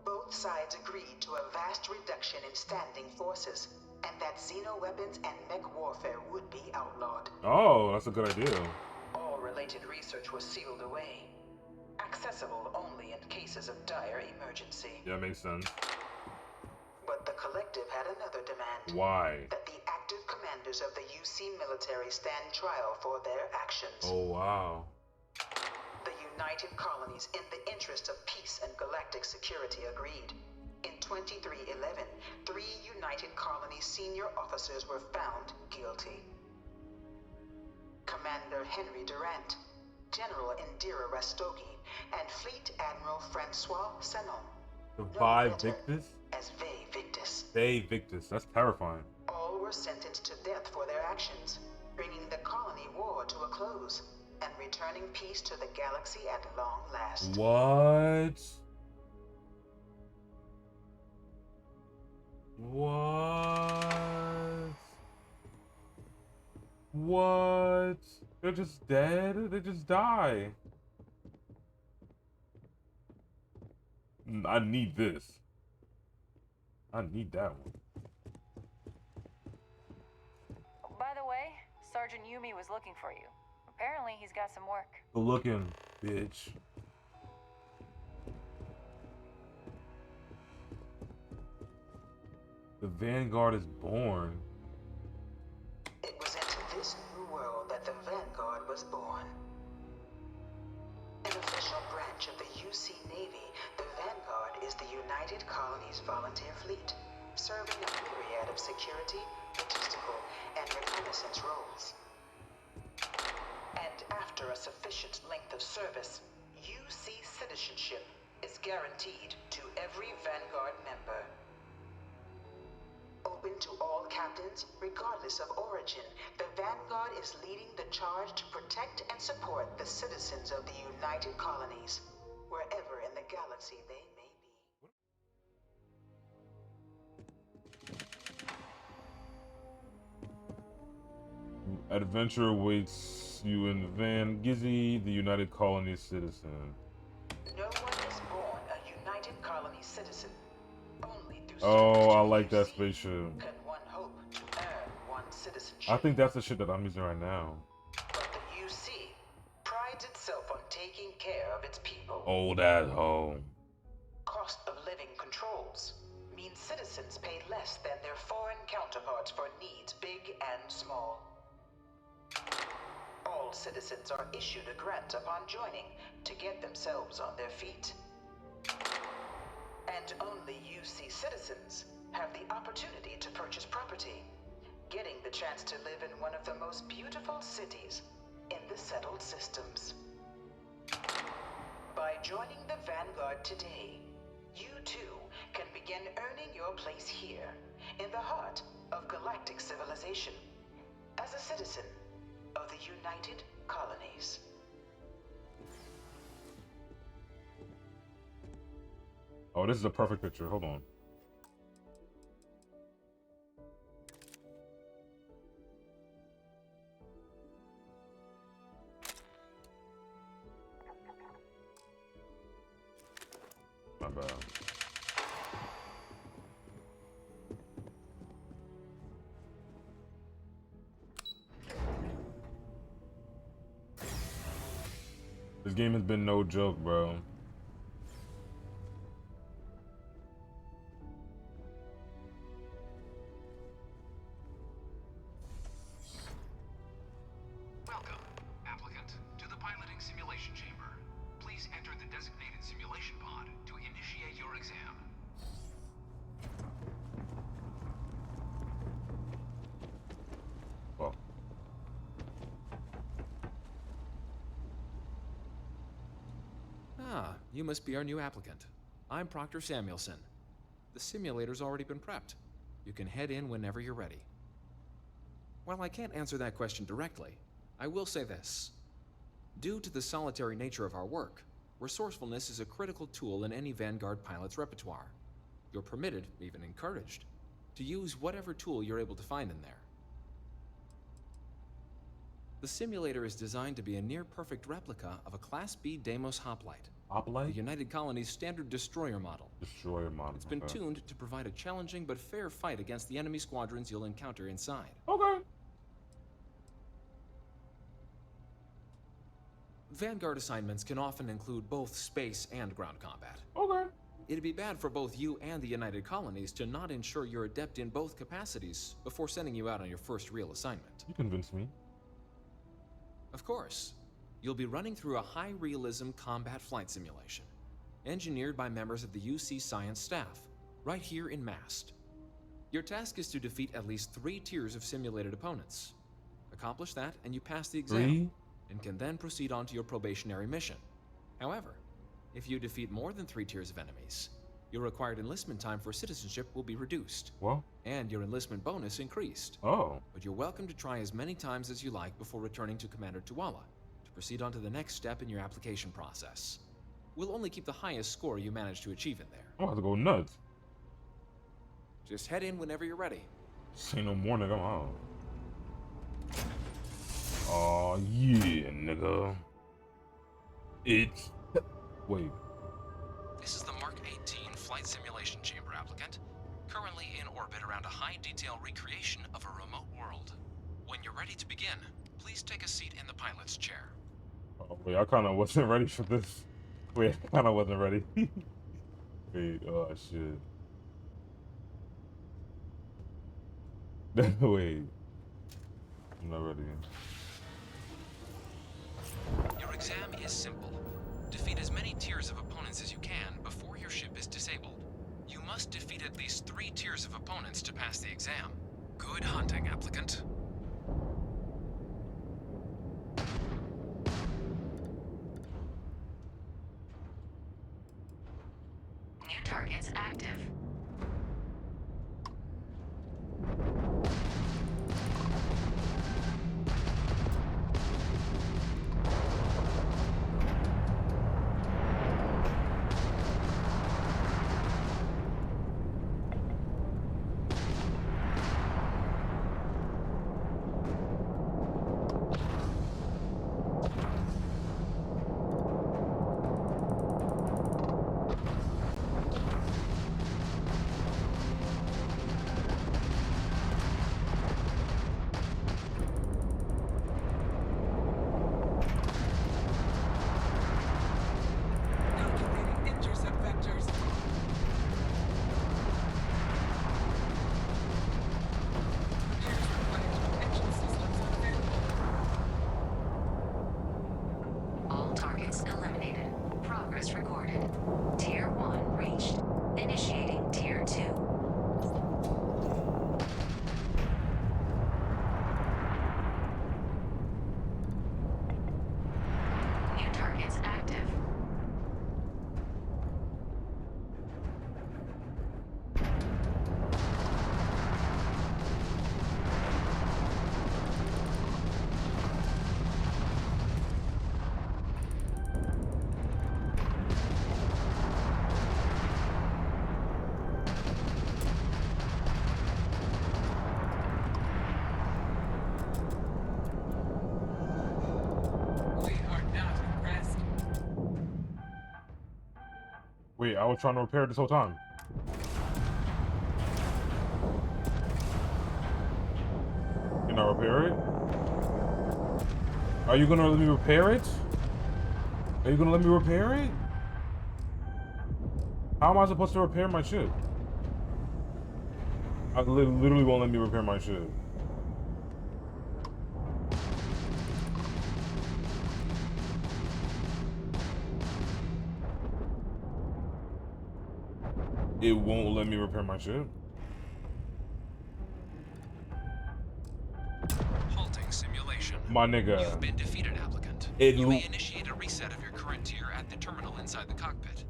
Both sides agreed to a vast reduction in standing forces, and that xeno weapons and mech warfare would be outlawed. Oh, that's a good idea. All related research was sealed away, accessible only in cases of dire emergency. Yeah, makes sense. But the Collective had another demand. Why? That the active commanders of the UC military stand trial for their actions. Oh, wow. The United Colonies, in the interest of peace and galactic security, agreed. In 2311, 3 United Colonies senior officers were found guilty. Commander Henry Durant, General Indira Rastogi, and Fleet Admiral Francois Sanon. Victus? As Vae Victus. Vae Victus. That's terrifying. All were sentenced to death for their actions, bringing the colony war to a close and returning peace to the galaxy at long last. What? What? They're just dead? They just die. I need this. I need that one. By the way, Sergeant Yumi was looking for you. Apparently, he's got some work. Good looking, bitch. The Vanguard is born. It was into this new world that the Vanguard was born. An official branch of the UC Navy, the Vanguard is the United Colonies Volunteer Fleet, serving a myriad of security, logistical, and reconnaissance roles. And after a sufficient length of service, UC citizenship is guaranteed to every Vanguard member. Open to all captains, regardless of origin, the Vanguard is leading the charge to protect and support the citizens of the United Colonies, wherever in the galaxy they may be. Adventure awaits you in Vanguard, the United Colonies citizen. No one is born a United Colonies citizen. Oh, I like that spaceship. Can one hope to earn one citizenship? I think that's the shit that I'm using right now. But the UC prides itself on taking care of its people. Old ass home. Cost of living controls means citizens pay less than their foreign counterparts. counterparts for needs big and small. All citizens are issued a grant upon joining to get themselves on their feet. And only UC citizens have the opportunity to purchase property, getting the chance to live in one of the most beautiful cities in the settled systems. By joining the Vanguard today, you too can begin earning your place here, in the heart of galactic civilization, as a citizen of the United Colonies. Oh, this is a perfect picture. Hold on. My bad. This game has been no joke, bro. Welcome, applicant, to the piloting simulation chamber. Please enter the designated simulation pod to initiate your exam. Well. Ah, you must be our new applicant. I'm Proctor Samuelson. The simulator's already been prepped. You can head in whenever you're ready. While I can't answer that question directly, I will say this. Due to the solitary nature of our work, resourcefulness is a critical tool in any Vanguard pilot's repertoire. You're permitted, even encouraged, to use whatever tool you're able to find in there. The simulator is designed to be a near-perfect replica of a Class B Deimos hoplite. Hoplite? The United Colony's standard destroyer model. Destroyer model. It's been tuned to provide a challenging but fair fight against the enemy squadrons you'll encounter inside. Okay. Vanguard assignments can often include both space and ground combat. Okay. It'd be bad for both you and the United Colonies to not ensure you're adept in both capacities before sending you out on your first real assignment. You convinced me. Of course. You'll be running through a high-realism combat flight simulation, engineered by members of the UC science staff, right here in MAST. Your task is to defeat at least 3 tiers of simulated opponents. Accomplish that, and you pass the exam, 3? and can then proceed on to your probationary mission. However, if you defeat more than 3 tiers of enemies, your required enlistment time for citizenship will be reduced. What? And your enlistment bonus increased. Oh. But you're welcome to try as many times as you like before returning to Commander Tuala to proceed on to the next step in your application process. We'll only keep the highest score you manage to achieve in there. I'm about to go nuts. Just head in whenever you're ready. Say no more, nigga. I'm out. Oh yeah, nigga. It's... Wait. This is the Mark 18 Flight Simulation Chamber applicant, currently in orbit around a high-detail recreation of a remote world. When you're ready to begin, please take a seat in the pilot's chair. Oh, wait, I kind of wasn't ready for this. Wait, I kind of wasn't ready. Wait, oh shit. Wait. I'm not ready. Your exam is simple. Defeat as many tiers of opponents as you can before your ship is disabled. You must defeat at least 3 tiers of opponents to pass the exam. Good hunting, applicant. New targets active. Progress recorded. Tier 1 reached. Initiating Tier 2. New targets active. Wait, I was trying to repair it this whole time. Can I repair it? Are you gonna let me repair it? Are you gonna let me repair it? How am I supposed to repair my ship? I literally won't let me repair my ship. It won't let me repair my ship. Halting simulation. My nigga. You've been defeated, applicant. You may initiate a reset of your current tier at the terminal inside the cockpit,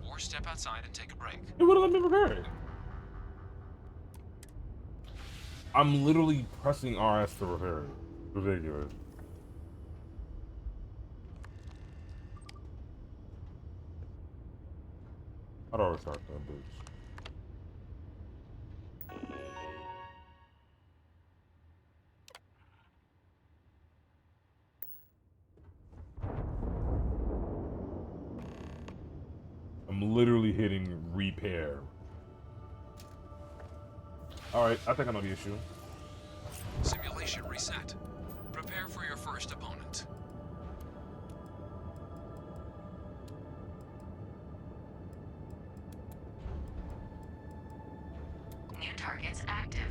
or step outside and take a break. It wouldn't let me repair it. I'm literally pressing RS to repair it. Ridiculous. How do I restart that bitch? I'm literally hitting repair. Alright, I think I know the issue. Simulation reset. Prepare for your first opponent. New targets active.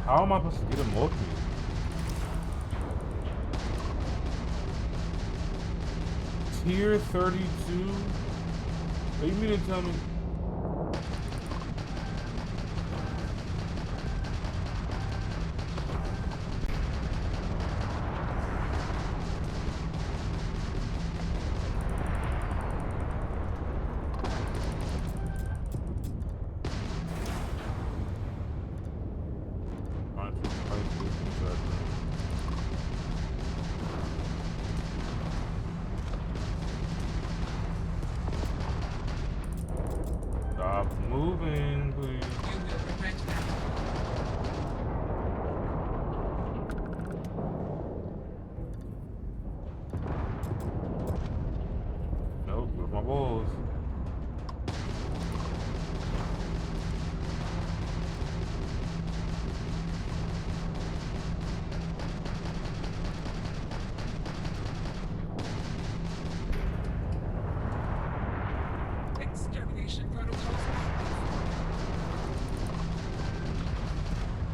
How am I supposed to get a multi? Tier 32? What do you mean to tell me? Stop moving, please. Nope, where's my balls? Extermination protocols.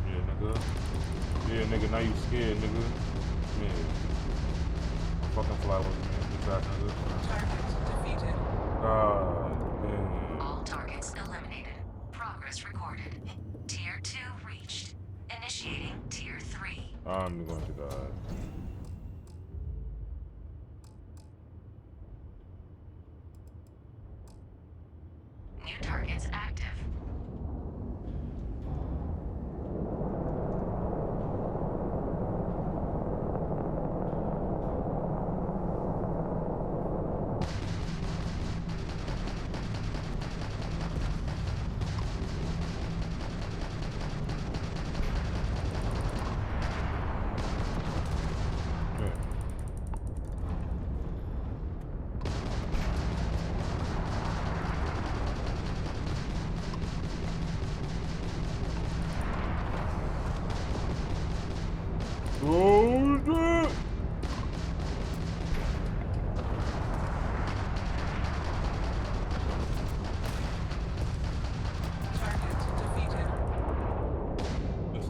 Yeah, nigga. Yeah, nigga, now you scared, nigga. Yeah. I'm fucking fly with me, bitch ass nigga. Target defeated. God damn. All targets eliminated. Progress recorded. Tier 2 reached. Initiating Tier 3. I'm going to die. New targets active.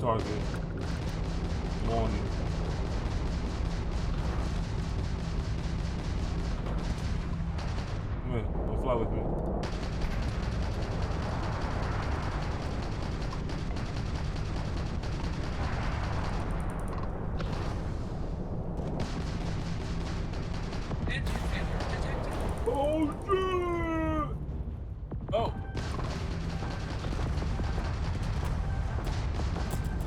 target. Morning. Come here, don't fly with me. Engine failure detected. Oh shit! Oh.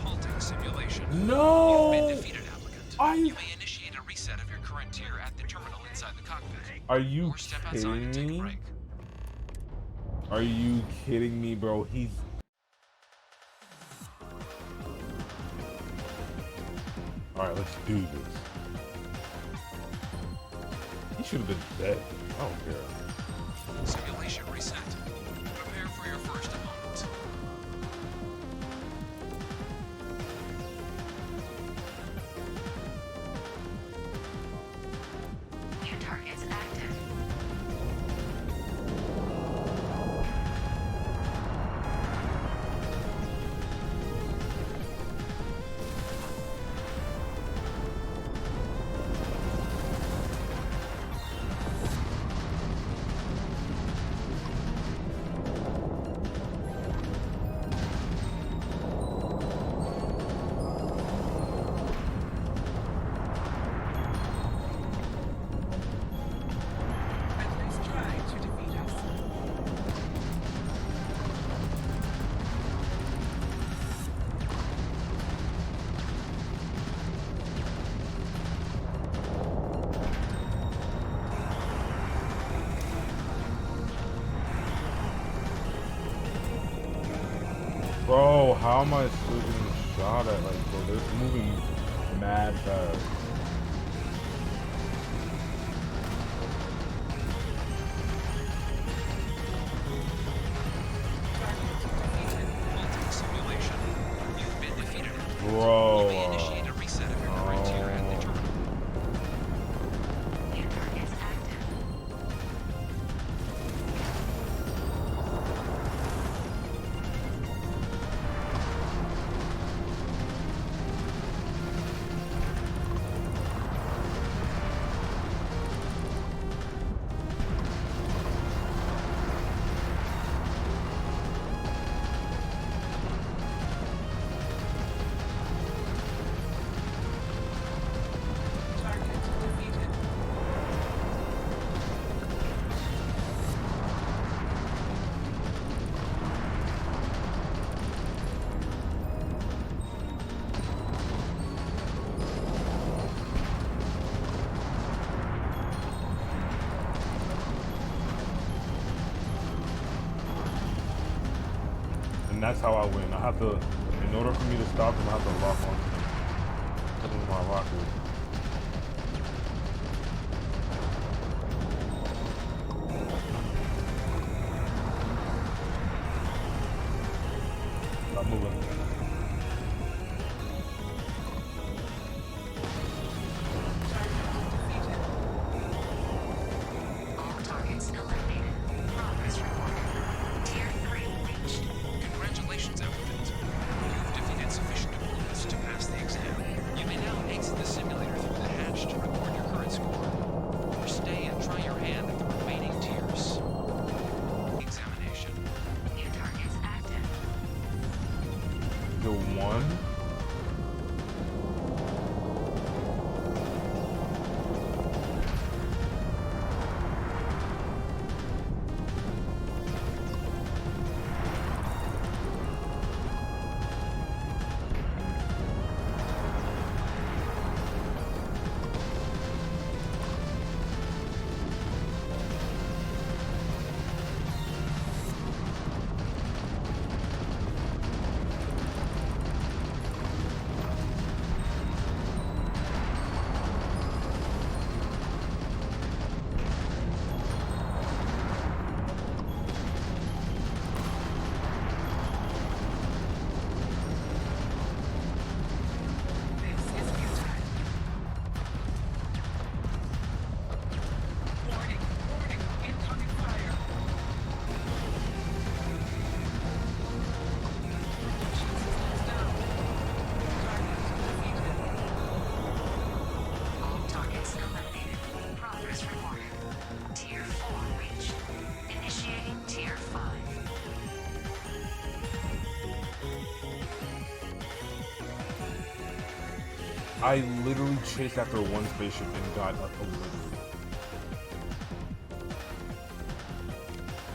Halting simulation. No! You've been defeated, applicant. You may initiate a reset of your current tier at the terminal inside the cockpit. Are you Or step outside and take a kidding me? break. Are you kidding me, bro? He's... Alright, let's do this. He should have been dead. I don't care. Simulation reset. Prepare for your first opponent. New targets active. At least try to defeat us. Bro, how am I still getting shot at? Like, bro, they're moving mad fast. Halting simulation. You've been defeated. Bro. You may initiate a reset of your current tier at the terminal. New targets active. Target defeated. And that's how I win. I have to, in order for me to stop him, I have to lock on to my rocket. Stop moving. All targets eliminated. Progress reported. Tier 3 reached. Congratulations, applicant. You've defeated sufficient opponents to pass the exam. You may now exit the simulator through the hatch to record your current score. Or stay and try your hand at the remaining tiers. Examination. New targets active. The one? I literally chased after one spaceship and got obliterated.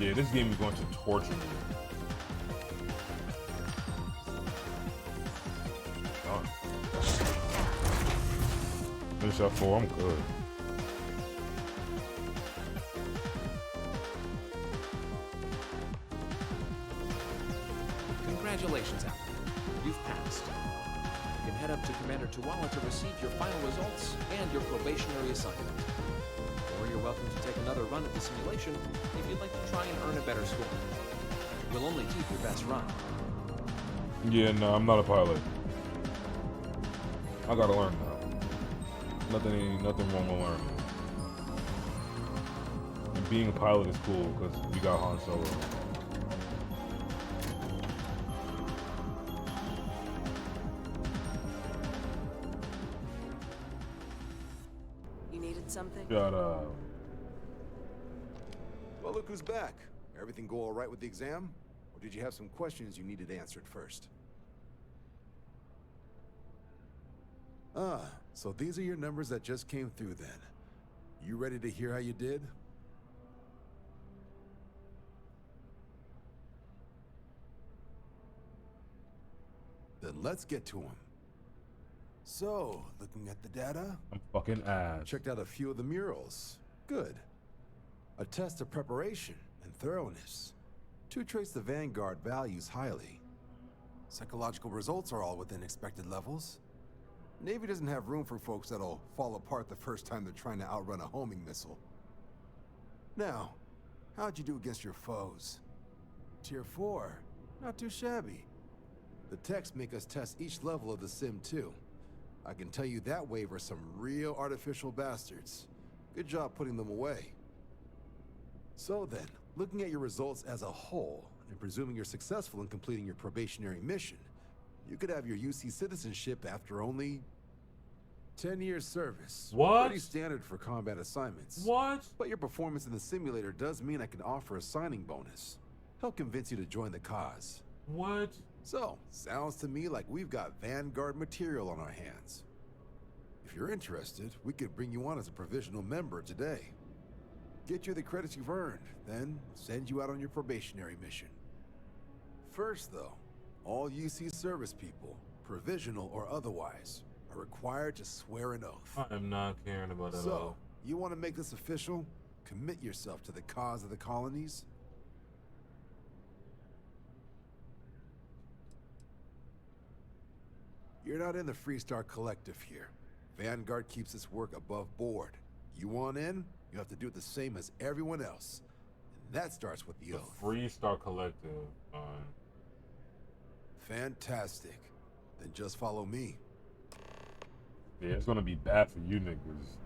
Yeah, this game is going to torture me. Done. Finish up 4, I'm good. Congratulations, Al. You've passed. You can head up to Commander Tuala to receive your final results and your probationary assignment. Or you're welcome to take another run at the simulation if you'd like to try and earn a better score. You'll only keep your best run. Yeah, no, I'm not a pilot. I gotta learn that. Nothing wrong with learning. And being a pilot is cool because we got Han Solo. You needed something? Shut up. Well, look who's back. Everything go all right with the exam? Or did you have some questions you needed answered first? Ah, so these are your numbers that just came through then. You ready to hear how you did? Then let's get to them. So, looking at the data, I'm fucking ass. checked out a few of the murals. Good. A test of preparation and thoroughness. To trace the Vanguard values highly. Psychological results are all within expected levels. Navy doesn't have room for folks that'll fall apart the first time they're trying to outrun a homing missile. Now, how'd you do against your foes? Tier 4, not too shabby. The techs make us test each level of the sim too. I can tell you that wave are some real artificial bastards. Good job putting them away. So then, looking at your results as a whole, and presuming you're successful in completing your probationary mission, you could have your UC citizenship after only 10 years service. What? Pretty standard for combat assignments. What? But your performance in the simulator does mean I can offer a signing bonus. Help convince you to join the cause. What? So, sounds to me like we've got Vanguard material on our hands. If you're interested, we could bring you on as a provisional member today. Get you the credits you've earned, then send you out on your probationary mission. First though, all UC service people, provisional or otherwise, are required to swear an oath. I am not caring about that at So, all. you want to make this official? Commit yourself to the cause of the colonies? You're not in the Freestar Collective here. Vanguard keeps its work above board. You want in, you have to do it the same as everyone else. And that starts with the oath. Freestar Collective. Fantastic. Then just follow me. Yeah, it's gonna be bad for you niggas.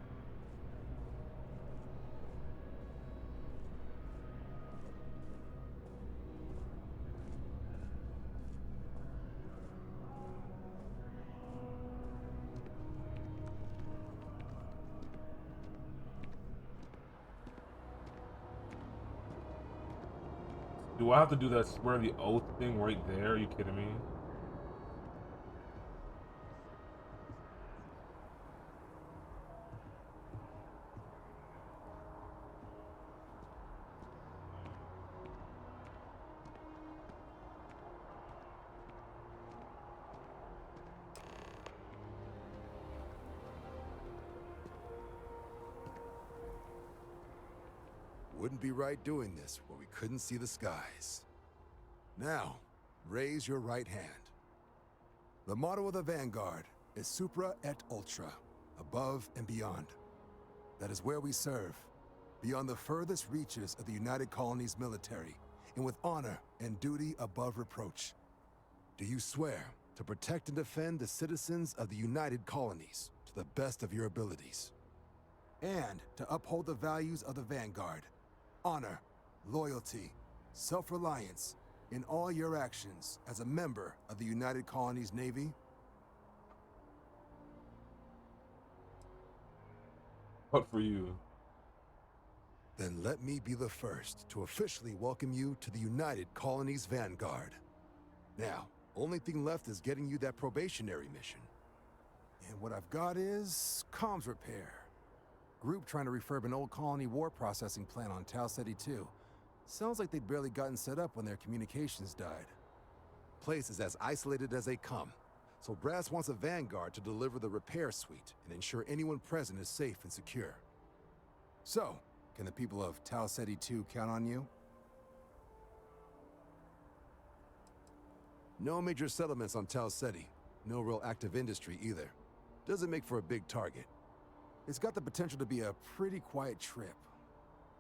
Do I have to do that swear the oath thing right there? Are you kidding me? Wouldn't be right doing this where we couldn't see the skies. Now, raise your right hand. The motto of the Vanguard is Supra et Ultra, above and beyond. That is where we serve, beyond the furthest reaches of the United Colonies military, and with honor and duty above reproach. Do you swear to protect and defend the citizens of the United Colonies to the best of your abilities? And to uphold the values of the Vanguard, honor, loyalty, self-reliance in all your actions as a member of the United Colonies Navy? What for you? Then let me be the first to officially welcome you to the United Colonies Vanguard. Now, only thing left is getting you that probationary mission. And what I've got is comms repair. Group trying to refurb an old colony war processing plant on 𝐸_2. Sounds like they'd barely gotten set up when their communications died. Place is as isolated as they come. So Brass wants a Vanguard to deliver the repair suite and ensure anyone present is safe and secure. So, can the people of 𝐸_2 count on you? No major settlements on 𝐸_. No real active industry either. Doesn't make for a big target. It's got the potential to be a pretty quiet trip.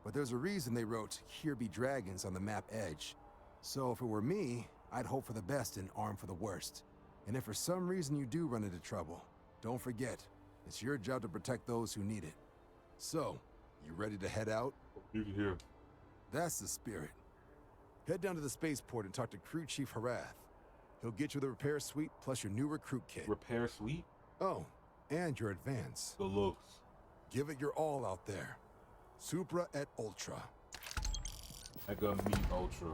But there's a reason they wrote "Here be dragons" on the map edge. So if it were me, I'd hope for the best and arm for the worst. And if for some reason you do run into trouble, don't forget, it's your job to protect those who need it. So, you ready to head out? You can hear. That's the spirit. Head down to the spaceport and talk to Crew Chief Harath. He'll get you the repair suite plus your new recruit kit. Repair suite? Oh, and your advance. The looks. Give it your all out there. Supra et Ultra. I got me Ultra.